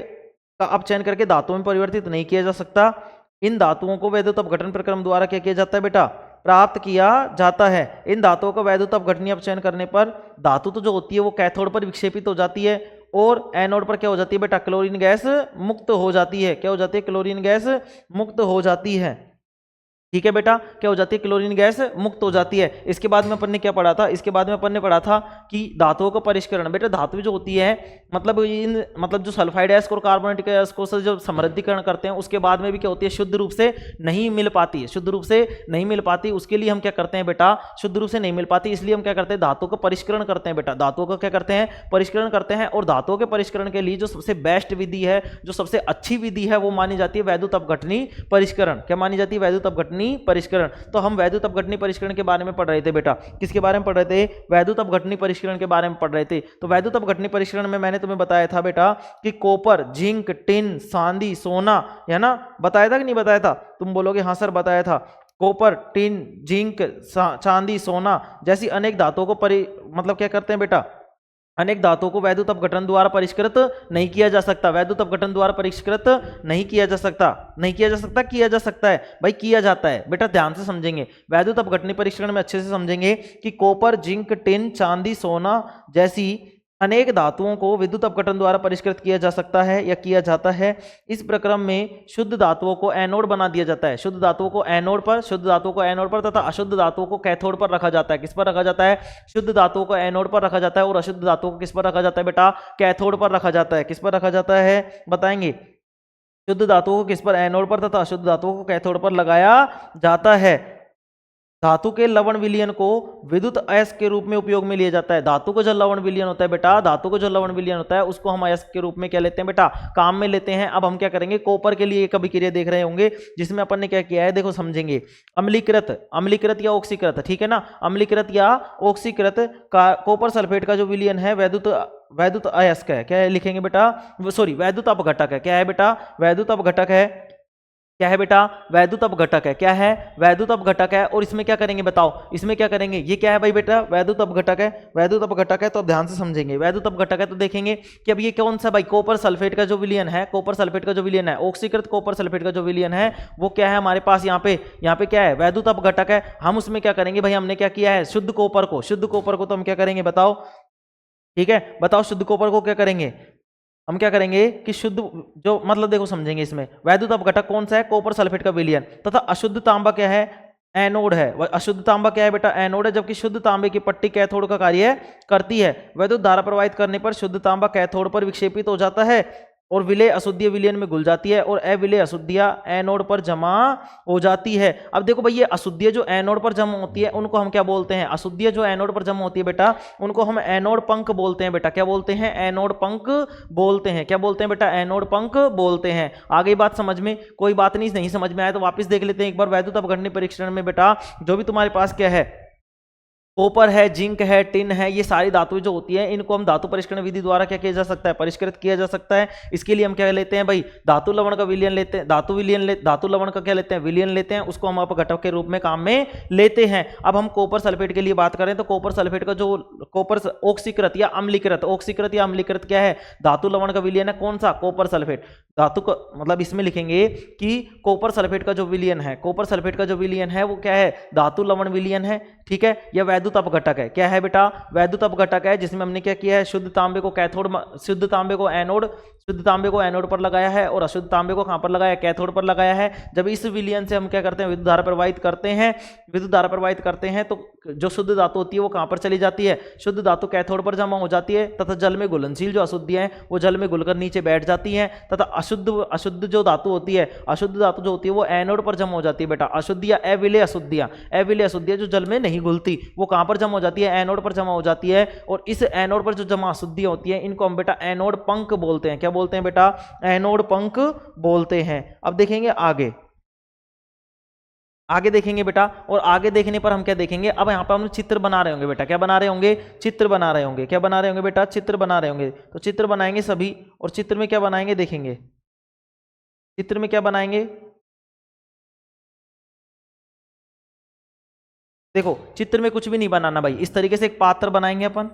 का अपचयन करके धातुओं में परिवर्तित नहीं किया जा सकता। इन धातुओं को वैद्युत अपघटन प्रक्रम द्वारा क्या किया जाता है बेटा, प्राप्त किया जाता है। इन धातुओं का वैद्युत अपघटनीय अपचयन करने पर धातु तो जो होती है वो कैथोड पर विक्षेपित हो जाती है और एनोड पर क्या हो जाती है बेटा, क्लोरीन गैस मुक्त हो जाती है। क्या हो जाती है, क्लोरीन गैस मुक्त हो जाती है। ठीक है बेटा, क्या हो जाती है, क्लोरीन गैस मुक्त हो जाती है। इसके बाद में अपन ने क्या पढ़ा था, इसके बाद में अपन ने पढ़ा था कि धातुओं का परिष्करण। बेटा धातु जो होती है मतलब जो सल्फाइड अयस्क और कार्बोनेटिक अयस्कों से जो समृद्धिकरण करते हैं उसके बाद में भी क्या होती है, शुद्ध रूप से नहीं मिल पाती है, शुद्ध रूप से नहीं मिल पाती। उसके लिए हम क्या करते हैं बेटा, शुद्ध रूप से नहीं मिल पाती, इसलिए हम क्या करते हैं, धातुओं का परिष्करण करते हैं बेटा। धातुओं का क्या करते हैं, परिष्करण करते हैं। और धातुओं के परिष्करण के लिए जो सबसे बेस्ट विधि है, जो सबसे अच्छी विधि है, वो मानी जाती है वैद्युत अपघटनी परिष्करण। क्या मानी जाती है, वैद्युत अपघटनी परिष्करण। तो हम वैद्युत अपघटनी परिष्करण के बारे में पढ़ रहे थे बेटा। किसके बारे में पढ़ रहे थे, वैद्युत अपघटनी परिष्करण के बारे में पढ़ रहे थे। तो वैद्युत अपघटनी परिष्करण में मैंने तुम्हें बताया था बेटा कि कॉपर, जिंक, टिन, चांदी, सोना, है ना, बताया था कि नहीं बताया था? तुम बोलोगे हाँ सर बताया था। कॉपर, टिन, जिंक, चांदी, सोना जैसी अनेक धातुओं को मतलब क्या करते हैं बेटा, अनेक धातुओं को वैद्युत अपघटन द्वारा परिष्कृत नहीं किया जा सकता। वैद्युत अपघटन द्वारा परिष्कृत नहीं किया जा सकता, नहीं किया जा सकता, किया जा सकता है भाई, किया जाता है बेटा। ध्यान से समझेंगे, वैद्युत अपघटनी परिष्करण में अच्छे से समझेंगे कि कॉपर, जिंक, टिन, चांदी, सोना जैसी अनेक धातुओं को विद्युत अपघटन द्वारा परिष्कृत किया जा सकता है या किया जाता है। इस प्रक्रम में शुद्ध धातुओं को एनोड बना दिया जाता है। शुद्ध धातुओं को एनोड पर तथा अशुद्ध धातुओं को कैथोड पर रखा जाता है। किस पर रखा जाता है, शुद्ध धातुओं को एनोड पर रखा जाता है और अशुद्ध धातुओं को किस पर रखा जाता है बेटा, कैथोड पर रखा जाता है। किस पर रखा जाता है बताएंगे, शुद्ध धातुओं को किस पर, एनोड पर तथा अशुद्ध धातुओं को कैथोड पर लगाया जाता है। धातु के लवण विलयन को विद्युत अयस्क के रूप में उपयोग में लिया जाता है। धातु को जो लवण विलयन होता है बेटा, धातु को जो लवण विलयन होता है उसको हम अयस्क के रूप में क्या लेते हैं बेटा, काम में लेते हैं। अब हम क्या करेंगे, कॉपर के लिए एक अभिक्रिया देख रहे होंगे जिसमें अपन ने क्या किया है, देखो समझेंगे। अम्लीकृत या ऑक्सीकृत, ठीक है ना, अम्लीकृत या ऑक्सीकृत का कॉपर सल्फेट का जो विलयन है वैद्युत अयस्क है। क्या है लिखेंगे बेटा, सॉरी वैद्युत अपघटक है। क्या है बेटा, वैद्युत अपघटक है। क्या है बेटा, वैद्युत अपघटक है। क्या है, वैद्युत अपघटक है। और इसमें क्या करेंगे बताओ, इसमें क्या करेंगे, ये क्या है भाई बेटा, वैद्युत अपघटक है। वैद्युत अपघटक है तो ध्यान से समझेंगे, वैद्युत अपघटक है तो देखेंगे कि अब ये कौन सा भाई, कॉपर सल्फेट का जो विलयन है, कॉपर सल्फेट का जो विलयन है, ऑक्सीकृत कॉपर सल्फेट का जो विलयन है वो क्या है हमारे पास, यहाँ पे क्या है, वैद्युत अपघटक है। हम उसमें क्या करेंगे भाई, हमने क्या किया है, शुद्ध कॉपर को तो हम क्या करेंगे बताओ, ठीक है बताओ, शुद्ध कॉपर को क्या करेंगे, हम क्या करेंगे कि शुद्ध जो मतलब देखो समझेंगे इसमें, वैद्युत अपघटक कौन सा है, कॉपर सल्फेट का विलयन, तथा अशुद्ध तांबा क्या है, एनोड है। अशुद्ध तांबा क्या है बेटा, एनोड है। जबकि शुद्ध तांबे की पट्टी कैथोड का कार्य करती है। वैद्युत धारा प्रवाहित करने पर शुद्ध तांबा कैथोड पर विक्षेपित हो जाता है और विलेय अशुद्धियां विलयन में घुल जाती है और अविलेय अशुद्धियां एनोड पर जमा हो जाती है। अब देखो भाई, ये अशुद्धियां जो एनोड पर जमा होती है उनको हम क्या बोलते हैं, अशुद्धियां जो एनोड पर जमा होती है बेटा उनको हम एनोड पंक बोलते हैं बेटा। क्या बोलते हैं, एनोड पंक बोलते हैं। क्या बोलते हैं बेटा, एनोड पंक बोलते हैं। आगे बात समझ में, कोई बात नहीं समझ में आया तो वापस देख लेते हैं एक बार। वैद्युत अपघटनी परीक्षण में बेटा जो भी तुम्हारे पास क्या है, कॉपर है, जिंक है, टिन है, ये सारी धातुएं जो होती है इनको हम धातु परिष्करण विधि द्वारा क्या किया जा सकता है, परिष्कृत किया जा सकता है। इसके लिए हम क्या लेते हैं भाई, धातु लवण का विलयन लेते हैं, धातु लवण का क्या लेते हैं, विलयन लेते हैं, उसको हम अपघटक के रूप में काम में लेते हैं। अब हम कॉपर सल्फेट के लिए बात करें तो कॉपर सल्फेट का जो कॉपर ऑक्सीकृत या अम्लीकृत क्या है, धातु लवण का विलयन है। कौन सा, कॉपर सल्फेट। धातु का मतलब इसमें लिखेंगे कि कॉपर सल्फेट का जो विलयन है, कॉपर सल्फेट का जो विलयन है वो क्या है, धातु लवण विलयन है, ठीक है। यह वैद्युत अपघटक है। क्या है बेटा, वैद्युत अपघटक है, जिसमें हमने क्या किया है, शुद्ध तांबे को एनोड पर लगाया है और अशुद्ध तांबे को कहां पर लगाया है, कैथोड पर लगाया है। जब इस विलयन से हम क्या करते हैं, विद्युत धारा प्रवाहित करते हैं तो जो शुद्ध धातु होती है वो कहां पर चली जाती है, शुद्ध धातु कैथोड पर जमा हो जाती है तथा जल में घुलनशील जो अशुद्धियां हैं वो जल में घुलकर नीचे बैठ जाती हैं तथा अशुद्ध जो धातु होती है, अशुद्ध धातु जो होती है वो एनोड पर जमा हो जाती है बेटा। अशुद्धियां, अविलेय अशुद्धियां जो जल में नहीं घुलती वो कहां पर जमा हो जाती है, एनोड पर जमा हो जाती है। और इस एनोड पर जो जमा अशुद्धियां होती हैं इनको हम बेटा एनोड पंक बोलते हैं। क्या बोलते हैं बेटा, एनोड पंक बोलते हैं। अब देखेंगे आगे देखेंगे बेटा, और आगे देखने पर हम क्या देखेंगे, अब यहां पर हम चित्र बना रहे होंगे बेटा। क्या बना रहे होंगे, चित्र बना रहे होंगे। क्या बना रहे होंगे बेटा, चित्र बना रहे होंगे। तो चित्र बनाएंगे सभी, और चित्र में क्या बनाएंगे देखेंगे, चित्र में क्या बनाएंगे, देखो चित्र में कुछ भी नहीं बनाना भाई, इस तरीके से एक पात्र बनाएंगे अपन।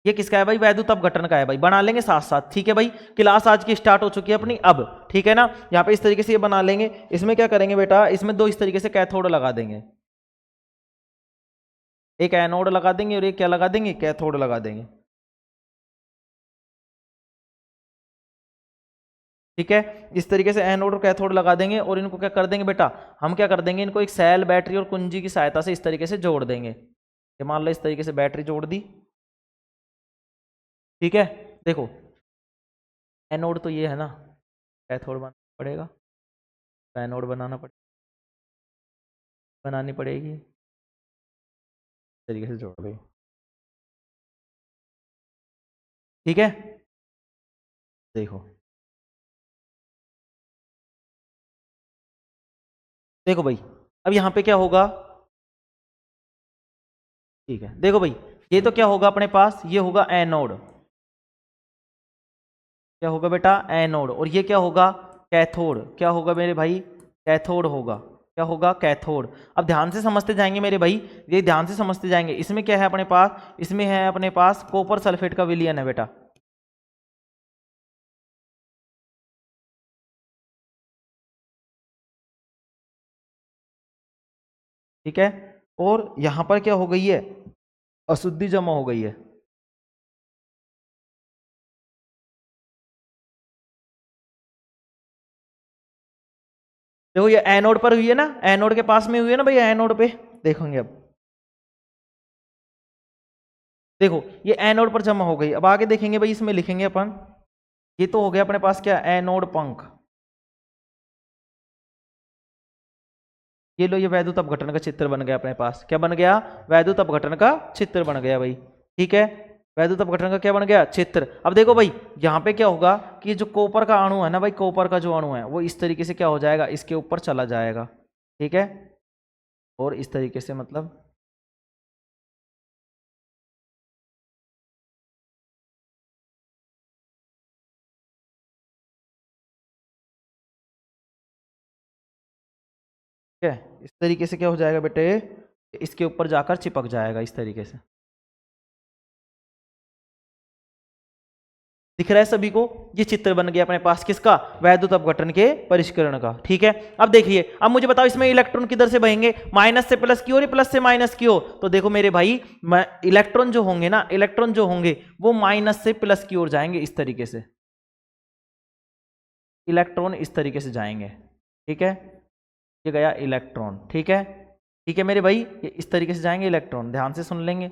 ये किसका है भाई? वैद्युत अपघटन का है भाई, बना लेंगे साथ साथ। ठीक है भाई, क्लास आज की स्टार्ट हो चुकी है अपनी अब, ठीक है ना। यहाँ पे इस तरीके से ये बना लेंगे। इसमें क्या करेंगे बेटा, इसमें दो इस तरीके से कैथोड लगा देंगे, एक एनोड लगा देंगे और एक क्या लगा देंगे, कैथोड लगा देंगे। ठीक है, इस तरीके से एनोड और कैथोड लगा देंगे और इनको क्या कर देंगे बेटा, हम क्या कर देंगे, इनको एक सेल, बैटरी और कुंजी की सहायता से इस तरीके से जोड़ देंगे। ये मान लो इस तरीके से बैटरी जोड़ दी। ठीक है, देखो एनोड तो ये है ना, कैथोड बनाना पड़ेगा, एनोड बनानी पड़ेगी, इस तरीके से जोड़ देंगे। ठीक है, देखो देखो भाई, अब यहाँ पे क्या होगा, ठीक है देखो भाई, ये तो क्या होगा अपने पास, ये होगा एनोड, क्या होगा बेटा, एनोड, और ये क्या होगा, कैथोड। क्या होगा मेरे भाई, कैथोड होगा। क्या होगा, कैथोड। अब ध्यान से समझते जाएंगे मेरे भाई, ये ध्यान से समझते जाएंगे। इसमें क्या है अपने पास, इसमें है अपने पास कॉपर सल्फेट का विलयन है बेटा। ठीक है, और यहां पर क्या हो गई है, अशुद्धि जमा हो गई है। देखो ये एनोड पर हुई है ना, एनोड के पास में हुई है ना भाई, एनोड पे देखोगे अब, देखो ये एनोड पर जमा हो गई। अब आगे देखेंगे भाई, इसमें लिखेंगे अपन, ये तो हो गया अपने पास क्या, एनोड पंख। ये लो, ये वैद्युत अपघटन का चित्र बन गया अपने पास। क्या बन गया, वैद्युत अपघटन का चित्र बन गया भाई। ठीक है, वैद्युत अपघटन का क्या बन गया, चित्र। अब देखो भाई, यहाँ पे क्या होगा कि जो कॉपर का अणु है ना भाई, कॉपर का जो अणु है वो इस तरीके से क्या हो जाएगा, इसके ऊपर चला जाएगा। ठीक है, और इस तरीके से मतलब, ठीक है, इस तरीके से क्या हो जाएगा बेटे, इसके ऊपर जाकर चिपक जाएगा इस तरीके से। दिख रहा है सभी को, ये चित्र बन गया अपने पास किसका, वैद्युत अपघटन के परिष्करण का। ठीक है, अब देखिए, अब मुझे बताओ इसमें इलेक्ट्रॉन किधर से बहेंगे, माइनस से प्लस की ओर, प्लस से माइनस की ओर। तो देखो मेरे भाई, इलेक्ट्रॉन जो होंगे ना, इलेक्ट्रॉन जो होंगे वो माइनस से प्लस की ओर जाएंगे इस तरीके से, इलेक्ट्रॉन इस तरीके से जाएंगे। ठीक है, ये गया इलेक्ट्रॉन। ठीक है, ठीक है मेरे भाई, ये इस तरीके से जाएंगे इलेक्ट्रॉन, ध्यान से सुन लेंगे।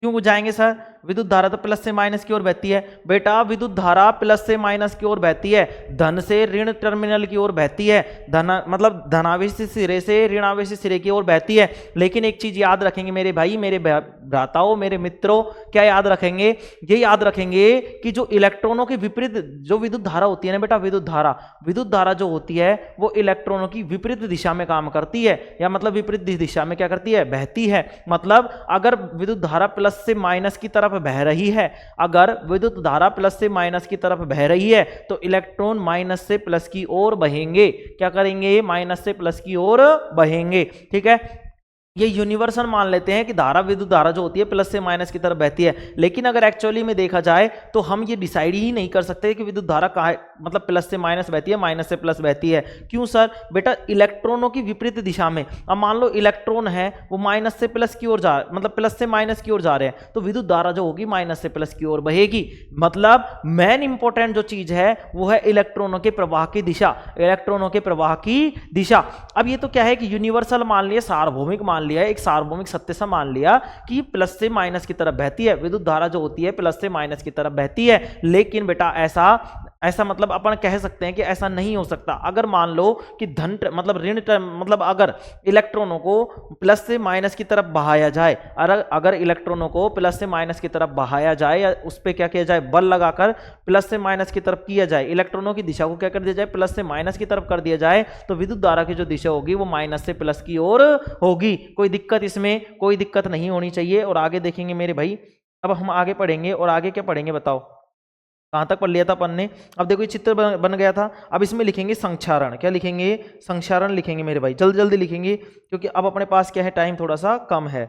क्यों वो जाएंगे सर, विद्युत धारा तो प्लस से माइनस की ओर बहती है बेटा, विद्युत धारा प्लस से माइनस की ओर बहती है, धन से ऋण टर्मिनल की ओर बहती है, धन मतलब धनावेशी सिरे से ऋणावेशी सिरे की ओर बहती है। लेकिन एक चीज याद रखेंगे मेरे भाई, मेरे भ्राताओं, मेरे मित्रों, क्या याद रखेंगे, ये याद रखेंगे कि जो इलेक्ट्रॉनों के विपरीत जो विद्युत धारा होती है ना बेटा, विद्युत धारा जो होती है वो इलेक्ट्रॉनों की विपरीत दिशा में काम करती है, या मतलब विपरीत दिशा में क्या करती है, बहती है। मतलब अगर विद्युत धारा प्लस से माइनस की तरफ बह रही है, अगर विद्युत धारा प्लस से माइनस की तरफ बह रही है तो इलेक्ट्रॉन माइनस से प्लस की ओर बहेंगे। क्या करेंगे, माइनस से प्लस की ओर बहेंगे। ठीक है, ये यूनिवर्सल मान लेते हैं कि धारा, विद्युत धारा जो होती है प्लस से माइनस की तरफ बहती है। लेकिन अगर एक्चुअली में देखा जाए तो हम ये डिसाइड ही नहीं कर सकते कि विद्युत धारा कहाँ मतलब प्लस से माइनस बहती है, माइनस से प्लस बहती है। क्यों सर, बेटा इलेक्ट्रॉनों की विपरीत दिशा में, अब मान लो इलेक्ट्रॉन है वो माइनस से प्लस की ओर जा, मतलब प्लस से माइनस की ओर जा रहे हैं, तो विद्युत धारा जो होगी माइनस से प्लस की ओर बहेगी। मतलब मेन इंपॉर्टेंट जो चीज है वो है इलेक्ट्रॉनों के प्रवाह की दिशा, इलेक्ट्रॉनों के प्रवाह की दिशा। अब ये तो क्या है कि यूनिवर्सल मान लिया, सार्वभौमिक मान लिया, एक सार्वभौमिक सत्य सा मान लिया कि प्लस से माइनस की तरफ बहती है, विद्युत धारा जो होती है प्लस से माइनस की तरफ बहती है। लेकिन बेटा ऐसा मतलब अपन कह सकते हैं कि ऐसा नहीं हो सकता। अगर मान लो कि धन मतलब ऋण मतलब अगर इलेक्ट्रॉनों को प्लस से माइनस की तरफ बहाया जाए, अगर इलेक्ट्रॉनों को प्लस से माइनस की तरफ बहाया जाए या उस पर क्या किया जाए, बल लगाकर प्लस से माइनस की तरफ किया जाए, इलेक्ट्रॉनों की दिशा को क्या कर दिया जाए, प्लस से माइनस की तरफ कर दिया जाए, तो विद्युत धारा की जो दिशा होगी वो माइनस से प्लस की ओर होगी। कोई दिक्कत, इसमें कोई दिक्कत नहीं होनी चाहिए। और आगे देखेंगे मेरे भाई, अब हम आगे पढ़ेंगे, और आगे क्या पढ़ेंगे बताओ, कहाँ तक पढ़ लिया था अपन ने। अब देखो ये चित्र बन गया था। अब इसमें लिखेंगे संक्षारण। क्या लिखेंगे? संक्षारण लिखेंगे मेरे भाई, जल्दी जल्दी लिखेंगे क्योंकि अब अपने पास क्या है, टाइम थोड़ा सा कम है।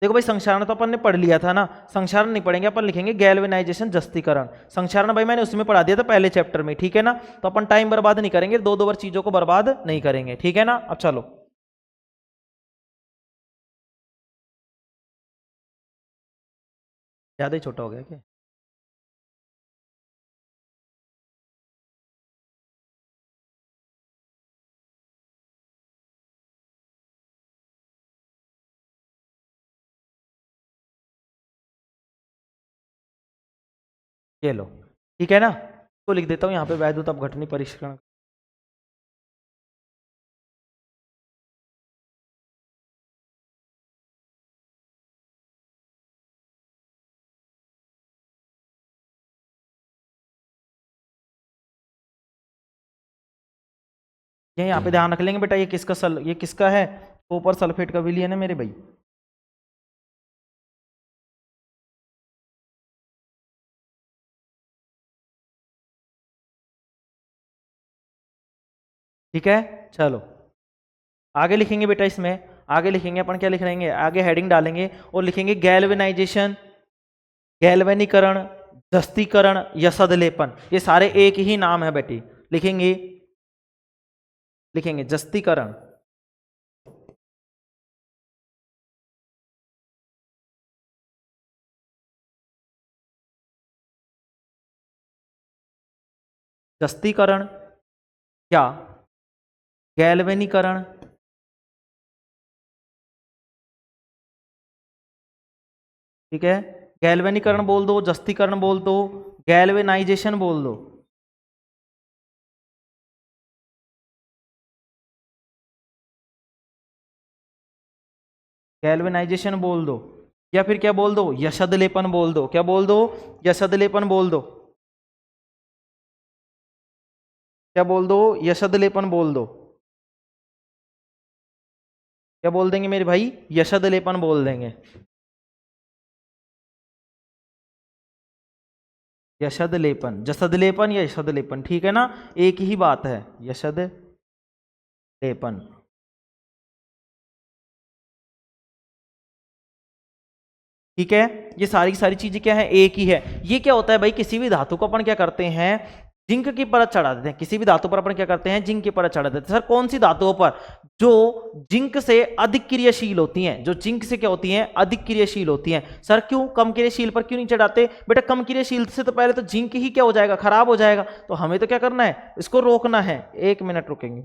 देखो भाई संक्षारण तो अपन ने पढ़ लिया था ना, संक्षारण नहीं पढ़ेंगे अपन, लिखेंगे गैल्वेनाइजेशन, जस्तीकरण। संक्षारण भाई मैंने उसमें पढ़ा दिया था पहले चैप्टर में, ठीक है ना। तो अपन टाइम बर्बाद नहीं करेंगे, दो दो बार चीजों को बर्बाद नहीं करेंगे, ठीक है ना। अब चलो ज्यादा ही छोटा हो गया क्या? ये लो, ठीक है ना। तो लिख देता हूँ यहाँ पे, वैद्युत अपघटनी परीक्षण। ये यहाँ पे ध्यान रख लेंगे बेटा, ये किसका है, कॉपर सल्फेट का विलयन है मेरे भाई। ठीक है, चलो आगे लिखेंगे बेटा इसमें। आगे लिखेंगे अपन, क्या लिख लेंगे आगे, हेडिंग डालेंगे और लिखेंगे गैल्वेनाइजेशन, गैल्वेनीकरण, जस्तीकरण, यसदलेपन। ये सारे एक ही नाम है बेटी। लिखेंगे, लिखेंगे जस्तीकरण, जस्तीकरण या गैल्वेनीकरण, ठीक है। गैल्वेनीकरण बोल दो, जस्तीकरण बोल दो, गैल्वेनाइजेशन बोल दो। गैल्वेनाइजेशन बोल दो, या फिर क्या बोल दो, यशदलेपन बोल दो। क्या बोल दो? यशदलेपन बोल दो। क्या बोल दो? यशदलेपन बोल दो। क्या बोल देंगे मेरे भाई? यशदलेपन बोल देंगे। यशदलेपन, जसदलेपन या यशदलेपन, ठीक है ना, एक ही बात है, यशदलेपन। ठीक है, ये सारी की सारी चीजें क्या है, एक ही है। ये क्या होता है भाई, किसी भी धातु को अपन क्या करते हैं, जिंक की परत चढ़ा देते हैं। किसी भी धातु पर अपन क्या करते हैं, जिंक की परत चढ़ा देते हैं। सर कौन सी धातुओं पर? जो जिंक से अधिक क्रियाशील होती हैं, जो जिंक से क्या होती हैं, अधिक क्रियाशील होती हैं। सर क्यों, कम क्रियाशील पर क्यों नहीं चढ़ाते? बेटा कम क्रियाशील से तो पहले तो जिंक ही क्या हो जाएगा, खराब हो जाएगा। तो हमें तो क्या करना है, इसको रोकना है। 1 मिनट रुकेंगे।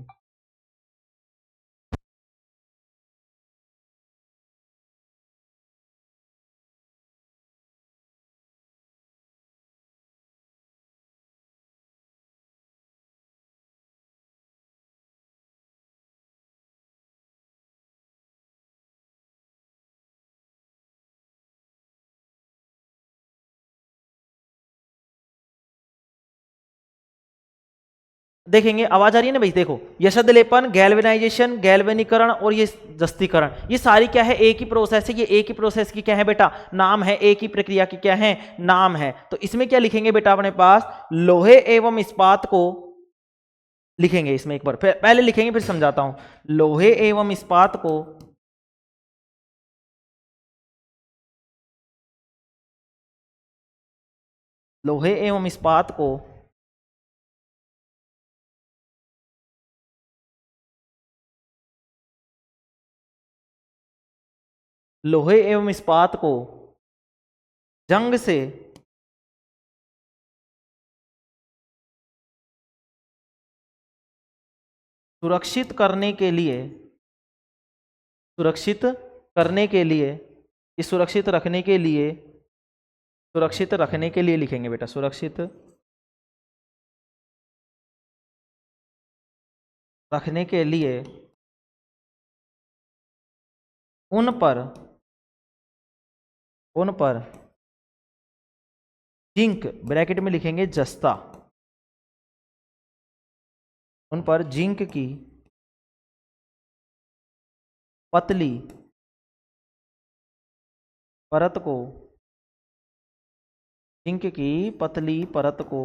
देखेंगे, आवाज आ रही है ना भाई, देखो यशदलेपन, गैल्वेनाइजेशन, गैल्वेनीकरण और ये जस्तीकरण, ये सारी क्या है, एक ही प्रोसेस है। ये एक ही प्रोसेस की क्या है बेटा, नाम है। एक ही प्रक्रिया की क्या है, नाम है। तो इसमें क्या लिखेंगे बेटा अपने पास, लोहे एवं इस्पात को लिखेंगे। इसमें एक बार पहले लिखेंगे फिर समझाता हूं। लोहे एवं इस्पात को, लोहे एवं इस्पात को लोहे एवं इस्पात को जंग से सुरक्षित करने के लिए, सुरक्षित करने के लिए, इस सुरक्षित रखने के लिए, सुरक्षित रखने के लिए लिखेंगे बेटा, सुरक्षित रखने के लिए उन पर, उन पर जिंक, ब्रैकेट में लिखेंगे जस्ता, उन पर जिंक की पतली परत को, जिंक की पतली परत को,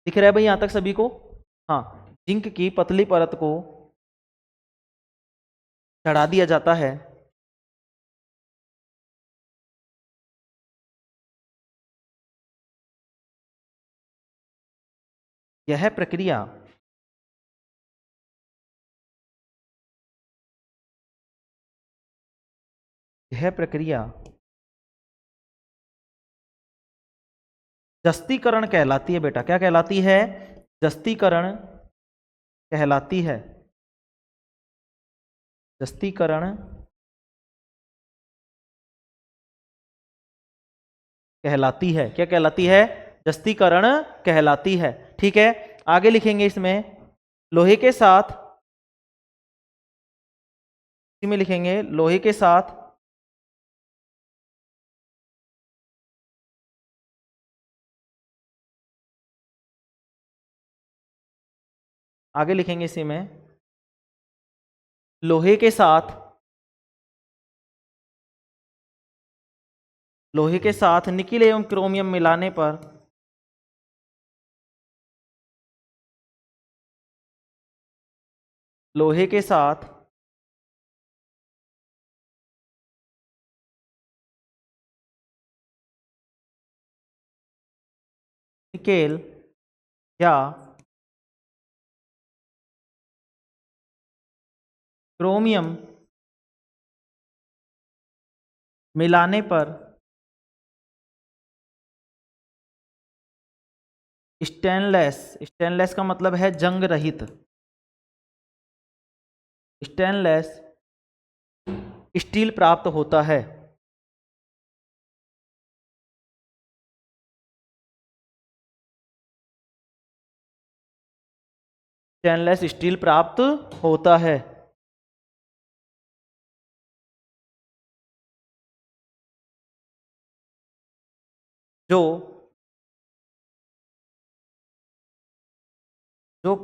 दिख रहा है भाई यहां तक सभी को? हाँ, जिंक की पतली परत को चढ़ा दिया जाता है। यह प्रक्रिया जस्तीकरण कहलाती है बेटा। क्या कहलाती है? जस्तीकरण कहलाती है। जस्तीकरण कहलाती है। क्या कहलाती है? जस्तीकरण कहलाती है। ठीक है, आगे लिखेंगे इसमें लोहे के साथ, इसी में लिखेंगे लोहे के साथ आगे लिखेंगे इसी में लोहे के साथ, लोहे के साथ निकिल एवं क्रोमियम मिलाने पर लोहे के साथ निकेल या क्रोमियम मिलाने पर स्टेनलेस, स्टेनलेस का मतलब है जंग रहित, स्टेनलेस स्टील प्राप्त होता है। स्टेनलेस स्टील प्राप्त होता है जो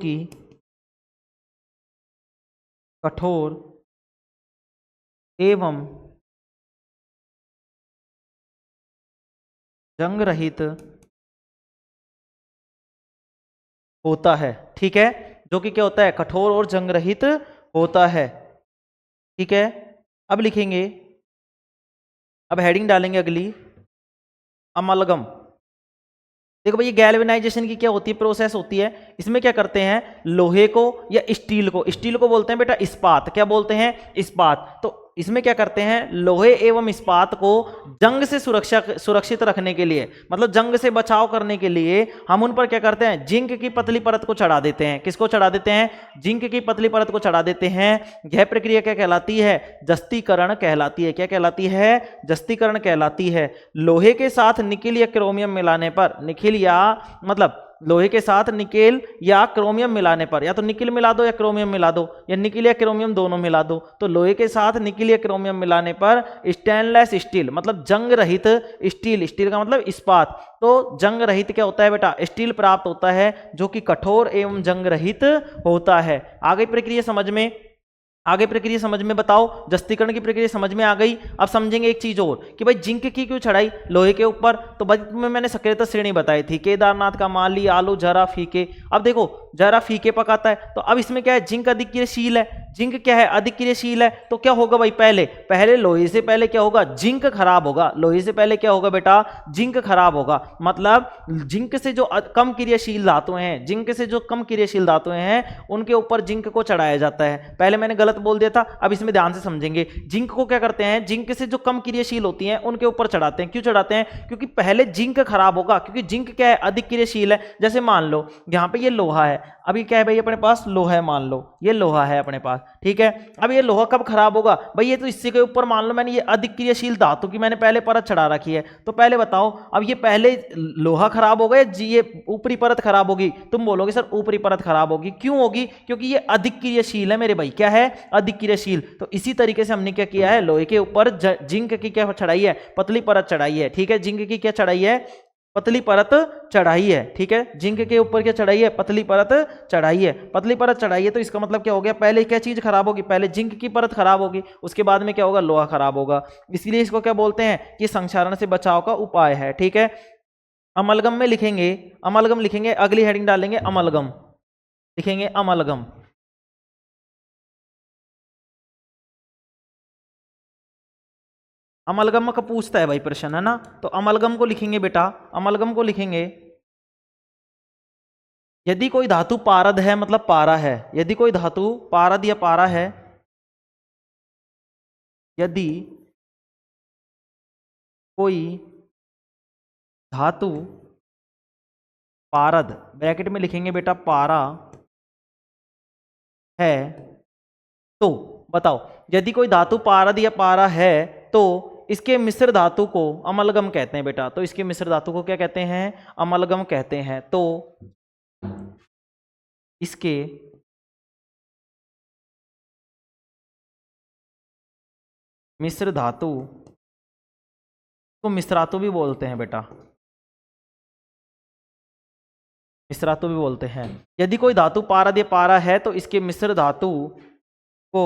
कि कठोर एवं जंग रहित होता है। ठीक है, जो कि क्या होता है? कठोर और जंग रहित होता है। ठीक है, अब लिखेंगे, अब हेडिंग डालेंगे अगली, अमलगम। देखो भाई, ये गैल्वेनाइजेशन की क्या होती है? प्रोसेस होती है। इसमें क्या करते हैं? लोहे को या स्टील को, स्टील को बोलते हैं बेटा इस्पात। क्या बोलते हैं? इस्पात। तो इसमें क्या करते हैं? लोहे एवं इस्पात को जंग से सुरक्षित रखने के लिए, मतलब जंग से बचाव करने के लिए हम उन पर क्या करते हैं? जिंक की पतली परत को चढ़ा देते हैं। किसको चढ़ा देते हैं? जिंक की पतली परत को चढ़ा देते हैं। यह प्रक्रिया क्या कहलाती है? जस्तीकरण कहलाती है। क्या कहलाती है? जस्तीकरण कहलाती है। लोहे के साथ निकेल या क्रोमियम मिलाने पर, निकेल या मतलब लोहे के साथ निकेल या क्रोमियम मिलाने पर, या तो निकेल मिला दो या क्रोमियम मिला दो, या निकेल या क्रोमियम दोनों मिला दो, तो लोहे के साथ निकेल या क्रोमियम मिलाने पर स्टेनलेस स्टील, मतलब जंग रहित स्टील, स्टील का मतलब इस्पात, तो जंग रहित क्या होता है बेटा? स्टील प्राप्त होता है जो कि कठोर एवं जंग रहित होता है। आगे प्रक्रिया समझ में, आगे प्रक्रिया समझ में बताओ। जस्तीकरण की प्रक्रिया समझ में आ गई। अब समझेंगे एक चीज और कि भाई जिंक की क्यों चढ़ाई लोहे के ऊपर? तो भाई तुम्हें मैंने सक्रियता श्रेणी बताई थी, केदारनाथ का माली, आलू, जरा, फीके। अब देखो जरा फीके पकाता है, तो अब इसमें क्या है? जिंक अधिक क्रियाशील है। जिंक क्या है? अधिक क्रियाशील है। तो क्या होगा भाई? पहले लोहे से पहले क्या होगा? जिंक खराब होगा। लोहे से पहले क्या होगा बेटा? जिंक खराब होगा। मतलब जिंक से जो कम क्रियाशील धातुएं हैं, जिंक से जो कम क्रियाशील धातुएं हैं, उनके ऊपर जिंक को चढ़ाया जाता है। पहले मैंने गलत बोल दिया था, अब इसमें ध्यान से समझेंगे। जिंक को क्या करते हैं? जिंक से जो कम क्रियाशील होती हैं उनके ऊपर चढ़ाते हैं। क्यों चढ़ाते हैं? क्योंकि पहले जिंक खराब होगा, क्योंकि जिंक क्या है? अधिक क्रियाशील है। जैसे मान लो यहां पे ये लोहा है, अभी क्या है भाई अपने पास? लोहा है, मान लो ये लोहा है अपने पास, ठीक है। अब ये लोहा कब खराब होगा भाई? ये तो इससे के ऊपर मान लो मैंने ये अधिक क्रियाशील धातु की मैंने पहले परत चढ़ा रखी है, तो पहले बताओ अब ये पहले लोहा खराब होगा या ये ऊपरी परत खराब होगी? तुम बोलोगे सर ऊपरी परत खराब होगी। क्यों होगी? क्योंकि ये अधिक क्रियाशील है मेरे भाई। क्या है? अधिक क्रियाशील। तो इसी तरीके से हमने क्या किया है? लोहे के ऊपर जिंक की क्या चढ़ाई है? पतली परत चढ़ाई है, ठीक है। जिंक की क्या चढ़ाई है? पतली परत चढ़ाई है, ठीक है। जिंक के ऊपर क्या चढ़ाई है? पतली परत चढ़ाई है। पतली परत चढ़ाई है तो इसका मतलब क्या हो गया? पहले क्या चीज खराब होगी? पहले जिंक की परत खराब होगी, उसके बाद में क्या होगा? लोहा खराब होगा। इसलिए इसको क्या बोलते हैं कि संक्षारण से बचाव का उपाय है, ठीक है। अमलगम में लिखेंगे, अमलगम लिखेंगे, अगली हेडिंग डालेंगे अमलगम, लिखेंगे अमलगम। अमलगम का पूछता है भाई प्रश्न, है ना। तो अमलगम को लिखेंगे बेटा, अमलगम को लिखेंगे, यदि कोई धातु पारद है मतलब पारा है, यदि कोई धातु पारद या पारा है, यदि कोई धातु पारद, ब्रैकेट में लिखेंगे बेटा पारा है, तो बताओ, यदि कोई धातु पारद या पारा है तो इसके मिश्र धातु को अमलगम कहते हैं बेटा। तो इसके मिश्र धातु को क्या कहते हैं? अमलगम कहते हैं। तो इसके मिश्र धातु को मिश्रातु भी बोलते हैं बेटा, मिश्रातु भी बोलते हैं। यदि कोई धातु पारद या पारा है तो इसके मिश्र धातु को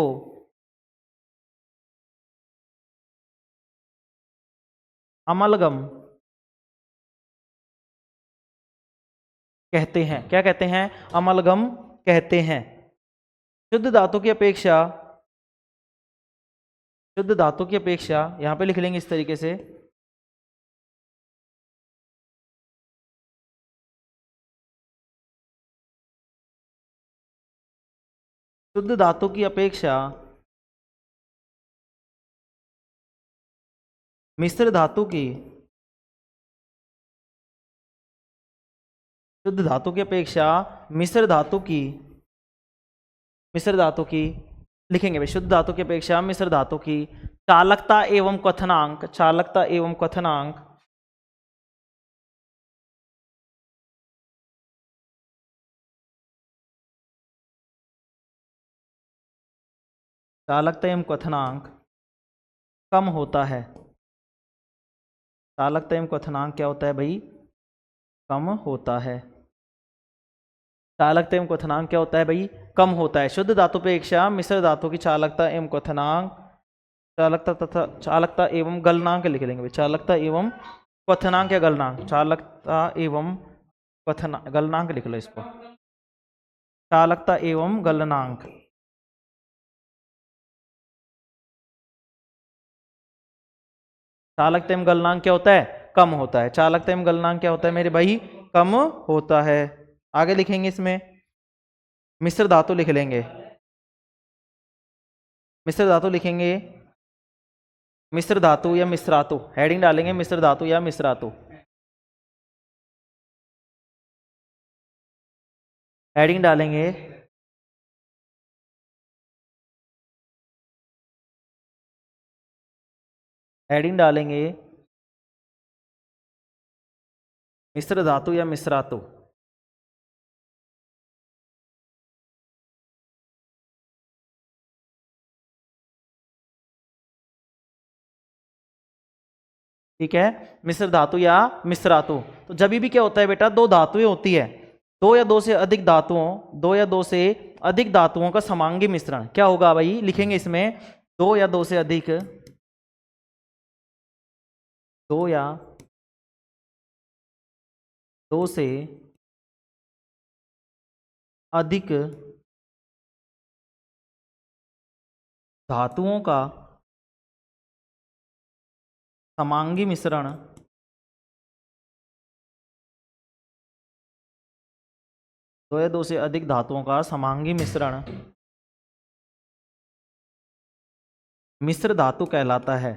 अमलगम कहते हैं। क्या कहते हैं? अमलगम कहते हैं। शुद्ध धातु की अपेक्षा, शुद्ध धातु की अपेक्षा यहां पे लिख लेंगे इस तरीके से, शुद्ध धातु की अपेक्षा मिश्र धातु की, शुद्ध धातु की अपेक्षा मिश्र धातु की, मिश्र धातु की लिखेंगे भाई, शुद्ध धातु की अपेक्षा मिश्र धातु की चालकता एवं क्वथनांक, चालकता एवं क्वथनांक चालकता एवं क्वथनांक कम होता है। चालकता एवं क्वथनांक क्या होता है भाई? कम होता है। चालकता एवं क्वथनांक क्या होता है भाई? कम होता है। शुद्ध धातु अपेक्षा मिश्र धातु की चालकता एवं क्वथनांक, चालकता तथा चालकता एवं गलनांक लिख लेंगे भाई, चालकता एवं क्वथनांक या गलनांक, चालकता एवं क्वथना गलनांक लिख लो इसको, चालकता एवं गलनांक। चालकता एवं गलनांक क्या होता है? कम होता है। चालकता एवं गलनांक क्या होता है मेरे भाई? कम होता है। आगे लिखेंगे इसमें मिश्र धातु लिख लेंगे, मिश्र धातु लिखेंगे, मिश्र धातु या मिश्रातु, हेडिंग डालेंगे मिश्र धातु या मिश्रातु, हेडिंग डालेंगे हेडिंग डालेंगे मिश्र धातु या मिश्रातु। ठीक है, मिश्र धातु या मिश्रातु। तो जब भी क्या होता है बेटा? दो धातुएं होती है, दो या दो से अधिक धातुओं, दो या दो से अधिक धातुओं का समांगी मिश्रण क्या होगा भाई? लिखेंगे इसमें दो या दो से अधिक, दो या दो से अधिक धातुओं का समांगी मिश्रण दो या दो से अधिक धातुओं का समांगी मिश्रण मिश्र धातु कहलाता है।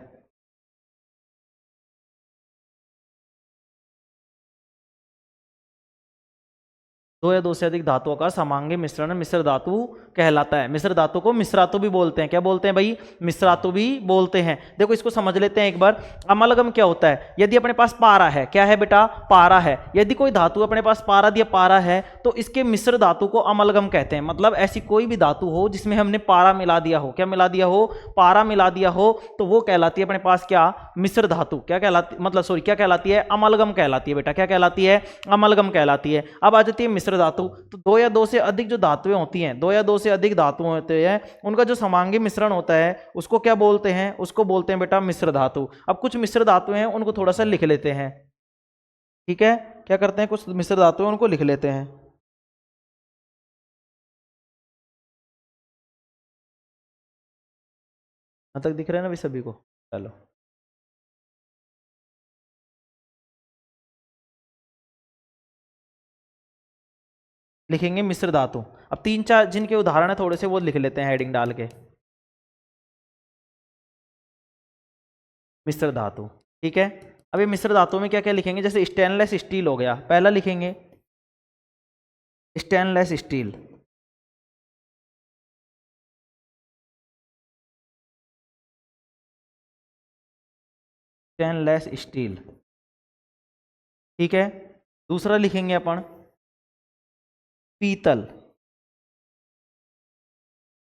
दो या दो से अधिक धातुओं का समांगी मिश्रण मिश्र धातु कहलाता है। मिश्र धातु को मिश्रातु भी बोलते हैं। क्या बोलते हैं भाई? मिश्रातु भी बोलते हैं। देखो इसको समझ लेते हैं एक बार। अमलगम क्या होता है? यदि अपने पास पारा है, क्या है बेटा? पारा है। यदि कोई धातु अपने पास पारा दिया पारा है तो इसके मिश्र धातु को अमलगम कहते हैं। मतलब ऐसी कोई भी धातु हो जिसमें हमने पारा मिला दिया हो, क्या मिला दिया हो? पारा मिला दिया हो, तो वो कहलाती है अपने पास क्या? मिश्र धातु। क्या कहलाती, मतलब सॉरी, क्या कहलाती है? अमलगम कहलाती है बेटा। क्या कहलाती है? अमलगम कहलाती है। अब आ जाती है मिश्र धातु। तो दो या दो से अधिक जो धातुएं होती हैं, दो या दो से अधिक धातु होते हैं, उनका जो समांगी मिश्रण होता है उसको क्या बोलते हैं? उसको बोलते हैं बेटा मिश्र धातु। अब कुछ मिश्र धातु हैं उनको थोड़ा सा लिख लेते हैं, ठीक है? क्या करते हैं, कुछ मिश्र धातु हैं उनको लिख लेते हैं। यहाँ तक दिख रहा है ना भी सभी को? चलो, लिखेंगे मिश्र धातु। अब तीन चार जिनके उदाहरण है थोड़े से वो लिख लेते हैं हेडिंग डाल के। मिश्र धातु, ठीक है। अब ये मिश्र धातु में क्या क्या लिखेंगे? जैसे स्टेनलेस स्टील हो गया, पहला लिखेंगे स्टेनलेस स्टील। स्टेनलेस स्टील, ठीक है। दूसरा लिखेंगे अपन पीतल,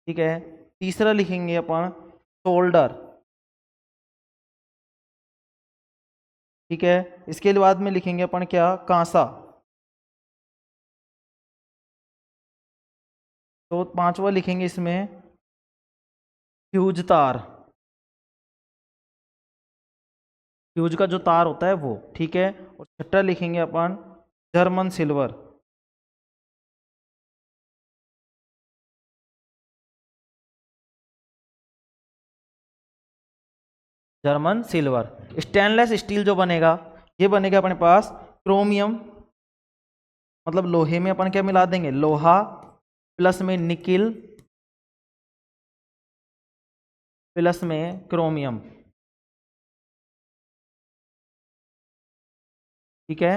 ठीक है। तीसरा लिखेंगे अपन सोल्डर, ठीक है। इसके बाद में लिखेंगे अपन क्या? कांसा। तो पांचवा लिखेंगे इसमें फ्यूज तार, फ्यूज का जो तार होता है वो, ठीक है। और छठा लिखेंगे अपन German silver. German silver. Stainless steel जो बनेगा ये बनेगा अपने पास क्रोमियम, मतलब लोहे में अपन क्या मिला देंगे? लोहा प्लस में निकिल प्लस में क्रोमियम, ठीक है।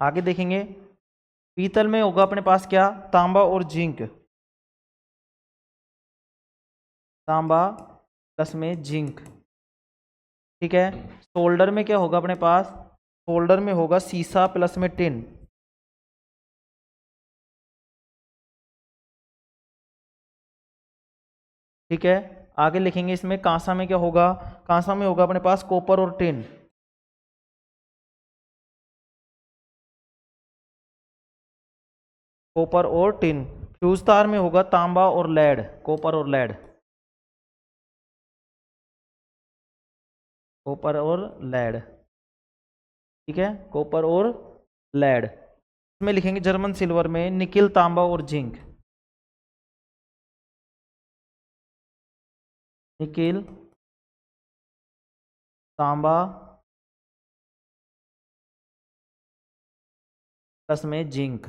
आगे देखेंगे पीतल में होगा अपने पास क्या? तांबा और जिंक, तांबा प्लस में जिंक, ठीक है। सोल्डर में क्या होगा अपने पास? सोल्डर में होगा सीसा प्लस में टिन, ठीक है। आगे लिखेंगे इसमें कांसा में क्या होगा? कांसा में होगा अपने पास कॉपर और टिन, कॉपर और टिन। फ्यूज तार में होगा तांबा और लेड, कॉपर और लेड, कॉपर और लेड, ठीक है। कॉपर और लेड। इसमें लिखेंगे जर्मन सिल्वर में निकिल, तांबा और जिंक, निकिल, तांबा प्लस में जिंक,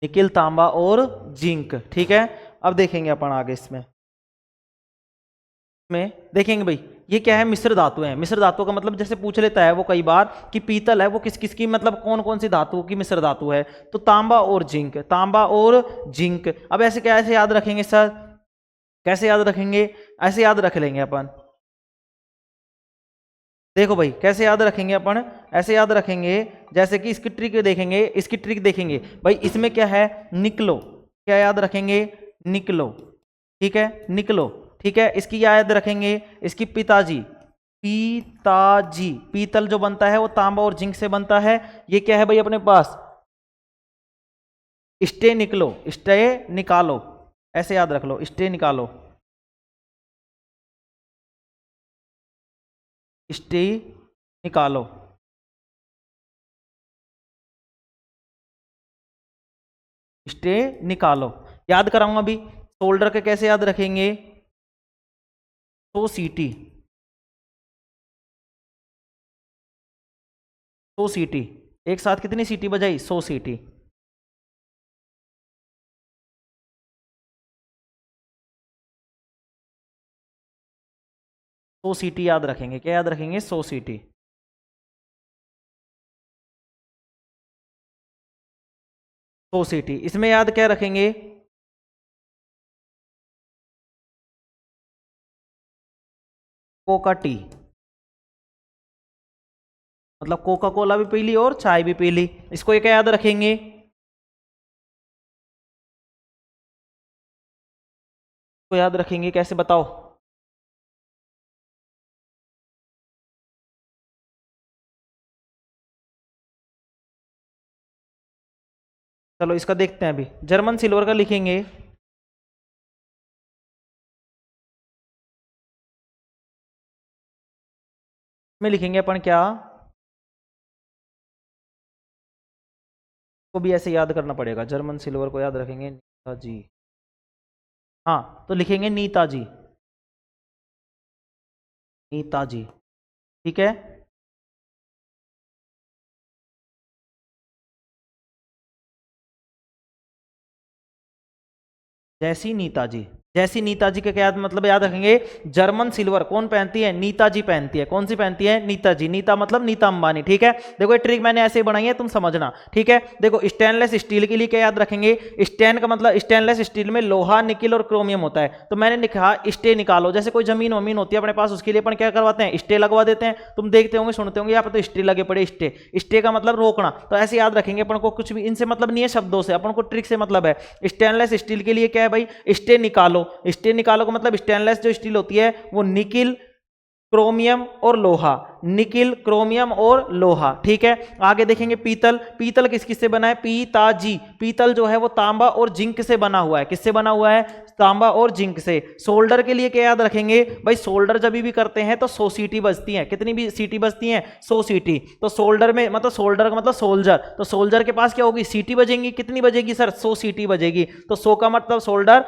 निकिल, तांबा और जिंक, ठीक है। अब देखेंगे अपन आगे इसमें देखेंगे भाई ये क्या है? मिश्र धातु है। मिश्र धातु का मतलब जैसे पूछ लेता है वो कई बार कि पीतल है वो किस किस की, मतलब कौन कौन सी धातु की मिश्र धातु है? तो तांबा और जिंक, तांबा और जिंक। अब ऐसे कैसे याद रखेंगे सर? कैसे याद रखेंगे? ऐसे याद रख लेंगे अपन। देखो भाई कैसे याद रखेंगे अपन? ऐसे याद रखेंगे जैसे कि इसकी ट्रिक देखेंगे, इसकी ट्रिक देखेंगे भाई। इसमें क्या है? निकलो, क्या याद रखेंगे? निकलो, ठीक है, निकलो, ठीक है। इसकी क्या याद रखेंगे? इसकी पिताजी, पिताजी। पीतल जो बनता है वो तांबा और जिंक से बनता है। ये क्या है भाई अपने पास? स्टे निकलो, स्टे निकालो, ऐसे याद रख लो, स्टे निकालो, स्टे निकालो, स्टे निकालो। याद कराऊंगा अभी। शोल्डर के कैसे याद रखेंगे? 100 सीटी, 100 सीटी। एक साथ कितनी सीटी बजाई? 100 सीटी। 100 सीटी याद रखेंगे। क्या याद रखेंगे? 100 सीटी। सोसिटी। इसमें याद क्या रखेंगे? कोका टी, मतलब कोका कोला भी पी ली और चाय भी पी ली। इसको ये क्या याद रखेंगे? को याद रखेंगे कैसे, बताओ? चलो इसका देखते हैं अभी। जर्मन सिल्वर का लिखेंगे, में लिखेंगे अपन क्या, को भी ऐसे याद करना पड़ेगा। जर्मन सिल्वर को याद रखेंगे नेताजी। हाँ तो लिखेंगे नीताजी, नीताजी, ठीक है। जैसी नीताजी, जैसी नीताजी का क्या मतलब याद रखेंगे? जर्मन सिल्वर कौन पहनती है? नीताजी पहनती है। कौन सी पहनती है? नीताजी। नीता मतलब नीता अंबानी, ठीक है। देखो ये ट्रिक मैंने ऐसे ही बनाई है, तुम समझना, ठीक है। देखो स्टेनलेस स्टील के लिए क्या याद रखेंगे? स्टेन का मतलब स्टेनलेस स्टील में लोहा, निकिल और क्रोमियम होता है। तो मैंने लिखा स्टे निकालो। जैसे कोई जमीन वमीन होती है अपने पास, उसके लिए अपन क्या करवाते हैं? स्टे लगवा देते हैं। तुम देखते होंगे, सुनते होंगे, यहाँ पे तो स्टे लगे पड़े। स्टे, स्टे का मतलब रोकना। तो ऐसे याद रखेंगे अपन को। कुछ भी इनसे मतलब नहीं है, शब्दों से अपन को ट्रिक से मतलब है। स्टेनलेस स्टील के लिए क्या है भाई? स्टे निकालो। स्टे निकालो का मतलब स्टेनलेस जो स्टील होती है वो निकिल, क्रोमियम और लोहा, निकिल, क्रोमियम और लोहा, ठीक है। आगे देखेंगे पीतल। पीतल किस किस से बना है? पीताजी। पीतल जो है वो तांबा और जिंक से बना हुआ है। किससे बना हुआ है? तांबा और जिंक से। सोल्डर के लिए क्या याद रखेंगे भाई? सोल्डर जब भी करते हैं तो 100 सीटी बजती है। कितनी भी सीटी बजती है? 100 सीटी। तो सोल्डर में मतलब सोल्डर का मतलब सोल्जर, तो सोल्जर के पास क्या होगी? सीटी बजेंगी। कितनी बजेगी सर? 100 सीटी बजेगी। तो 100 का मतलब सोल्डर,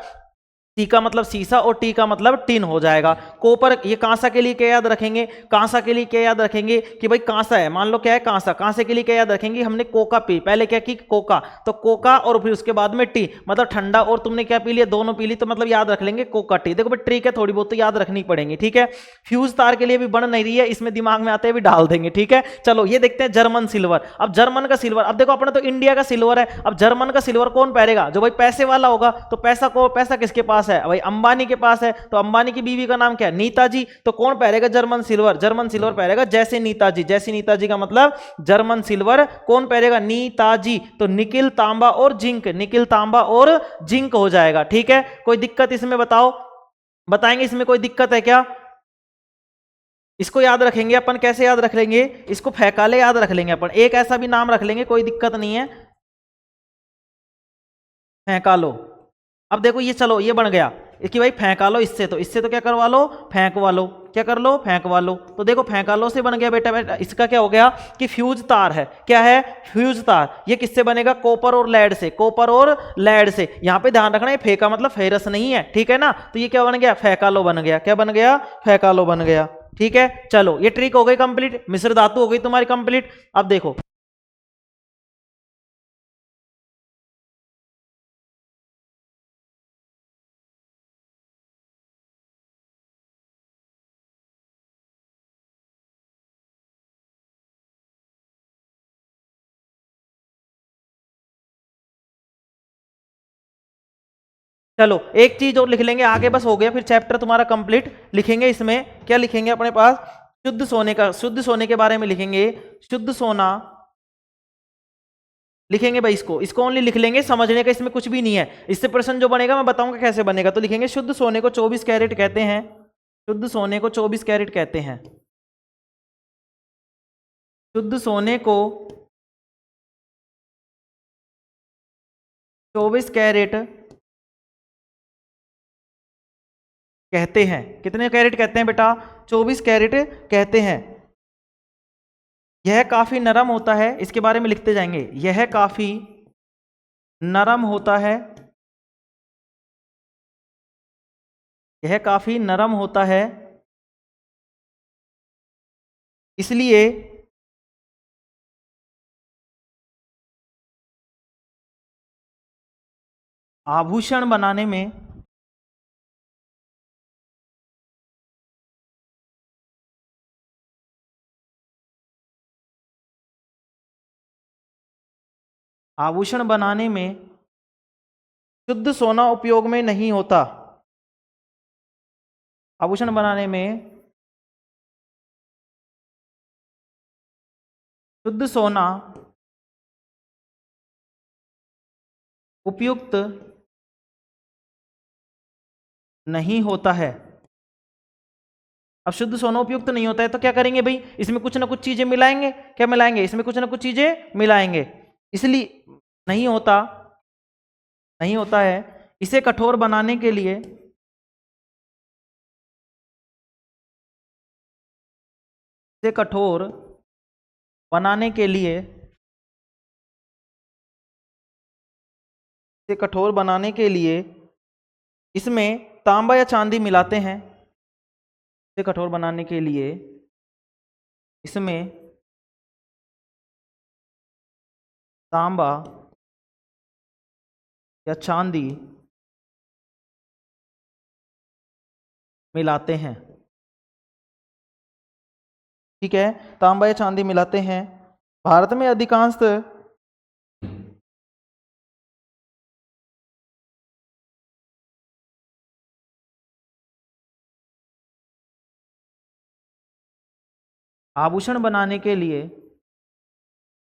सी का मतलब सीसा और टी का मतलब टिन हो जाएगा। कोपर, ये कांसा के लिए क्या याद रखेंगे? कांसा के लिए क्या याद रखेंगे कि भाई कांसा है, मान लो क्या है कांसा। कांसे के लिए क्या याद रखेंगे? हमने कोका पी, पहले क्या की? कोका। तो कोका और फिर उसके बाद में टी, मतलब ठंडा और तुमने क्या पी लिया? दोनों पी ली, तो मतलब याद रख लेंगे कोका टी। देखो भाई ट्रिक है, थोड़ी बहुत तो याद रखनी पड़ेगी, ठीक है। फ्यूज तार के लिए भी बन नहीं रही है, इसमें दिमाग में आते भी डाल देंगे, ठीक है। चलो ये देखते हैं जर्मन सिल्वर। अब जर्मन का सिल्वर, अब देखो अपना तो इंडिया का सिल्वर है, अब जर्मन का सिल्वर कौन पहनेगा? जो भाई पैसे वाला होगा। तो पैसा को, पैसा किसके पास है भाई? अंबानी के पास है। तो अंबानी की बीवी का नाम क्या है? नीताजी। तो कौन पहनेगा जर्मन सिल्वर? जर्मन सिल्वर पहनेगा जैसे नीताजी। जैसे नीताजी का मतलब जर्मन सिल्वर कौन पहनेगा? नीताजी। तो निकिल, तांबा और जिंक, निकिल, तांबा और जिंक हो जाएगा, ठीक है। कोई दिक्कत इसमें बताओ? बताएंगे इसमें कोई दिक्कत है क्या? इसको याद रखेंगे अपन, कैसे याद रख लेंगे इसको? फैकाले याद रख लेंगे अपन, एक ऐसा भी नाम रख लेंगे, कोई दिक्कत नहीं है। फेंका लो। अब देखो ये, चलो ये बन गया कि भाई फेंका लो इससे, तो इससे तो क्या करवा लो? फेंकवा लो। क्या कर लो? फेंकवा लो। तो देखो फेंका लो से बन गया बेटा। बेटा इसका क्या हो गया कि फ्यूज तार है। क्या है? फ्यूज तार। ये किससे बनेगा? कॉपर और लेड से। कॉपर और लेड से। यहां पे ध्यान रखना, ये फेंका मतलब फेरस नहीं है, ठीक है ना। तो ये क्या बन गया? फेंका लो बन गया। क्या बन गया? फेंका लो बन गया, ठीक है। चलो ये ट्रिक हो गई कंप्लीट, मिश्र धातु हो गई तुम्हारी कंप्लीट। अब देखो चलो एक चीज और लिख लेंगे आगे, बस हो गया फिर चैप्टर तुम्हारा कंप्लीट। लिखेंगे इसमें क्या लिखेंगे अपने पास? शुद्ध सोने का, शुद्ध सोने के बारे में लिखेंगे। शुद्ध सोना लिखेंगे भाई। इसको, इसको ओनली लिख लेंगे, समझने का इसमें कुछ भी नहीं है। इससे प्रश्न जो बनेगा मैं बताऊंगा कैसे बनेगा। तो लिखेंगे शुद्ध सोने को 24 कैरेट कहते हैं। शुद्ध सोने को 24 कैरेट कहते हैं। शुद्ध सोने को 24 कैरेट कहते हैं। कितने कैरेट कहते हैं बेटा? 24 कैरेट कहते हैं। यह काफी नरम होता है, इसके बारे में लिखते जाएंगे। यह काफी नरम होता है, यह काफी नरम होता है, इसलिए आभूषण बनाने में आभूषण बनाने में शुद्ध सोना उपयोग में नहीं होता। आभूषण बनाने में शुद्ध सोना उपयुक्त नहीं होता है। अब शुद्ध सोना उपयुक्त नहीं होता है तो क्या करेंगे भाई, इसमें कुछ ना कुछ चीजें मिलाएंगे। क्या मिलाएंगे? इसमें कुछ ना कुछ चीजें मिलाएंगे, इसलिए नहीं होता है। इसे कठोर बनाने के लिए इसमें तांबा या चांदी मिलाते हैं। इसे कठोर बनाने के लिए इसमें तांबा या चांदी मिलाते हैं। ठीक है, तांबा या चांदी मिलाते हैं। भारत में अधिकांश आभूषण बनाने के लिए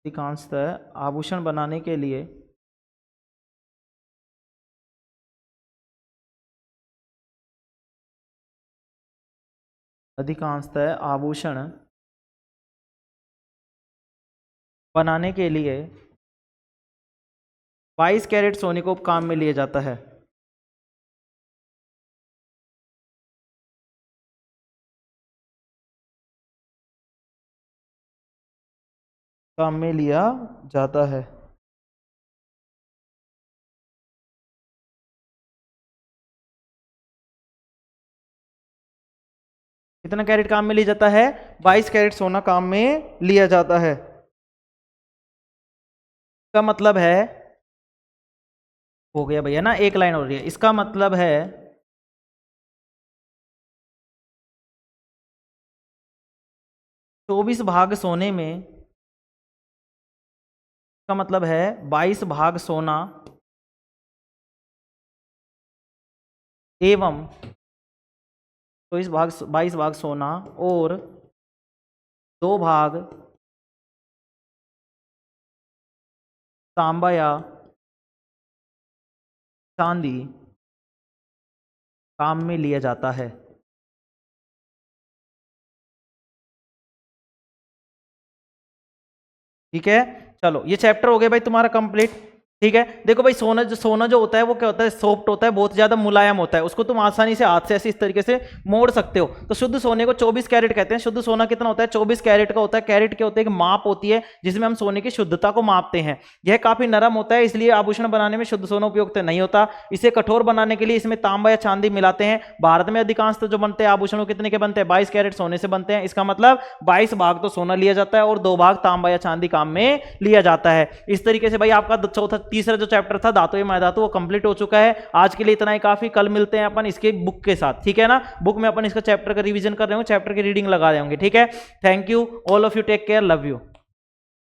अधिकांशतः आभूषण बनाने के लिए 22 कैरेट सोने को काम में लिया जाता है। काम में लिया जाता है। कितना कैरेट काम में लिया जाता है? 22 कैरेट सोना काम में लिया जाता है। इसका मतलब है, हो गया भैया ना, एक लाइन हो रही है। इसका मतलब है 24 भाग सोने में, इसका मतलब है 22 भाग सोना एवं 22 भाग सोना और 2 भाग तांबा या चांदी काम में लिया जाता है। ठीक है, चलो ये चैप्टर हो गया भाई तुम्हारा कंप्लीट। ठीक है, देखो भाई सोना जो होता है वो क्या होता है? सॉफ्ट होता है, बहुत ज्यादा मुलायम होता है। उसको तुम आसानी से हाथ से ऐसे इस तरीके से मोड़ सकते हो। तो शुद्ध सोने को 24 कैरेट कहते हैं। शुद्ध सोना कितना होता है? 24 कैरेट का होता है। कैरेट के होते हैं, एक माप होती है जिसमें हम सोने की शुद्धता को मापते हैं। यह काफी नरम होता है, इसलिए आभूषण बनाने में शुद्ध सोना उपयुक्त नहीं होता। इसे कठोर बनाने के लिए इसमें तांबा या चांदी मिलाते हैं। भारत में अधिकांश जो बनते हैं आभूषण कितने के बनते हैं? 22 कैरेट सोने से बनते हैं। इसका मतलब 22 भाग तो सोना लिया जाता है और 2 भाग तांबा या चांदी काम में लिया जाता है। इस तरीके से भाई आपका तीसरा जो चैप्टर था धातु एवं अधातु वो कंप्लीट हो चुका है। आज के लिए इतना ही काफी। कल मिलते हैं अपन इसके बुक के साथ। ठीक है ना, बुक में अपन इसका चैप्टर का रिवीजन कर रहे हो, चैप्टर की रीडिंग लगा रहे होंगे। ठीक है, thank you all of you, take care, love you.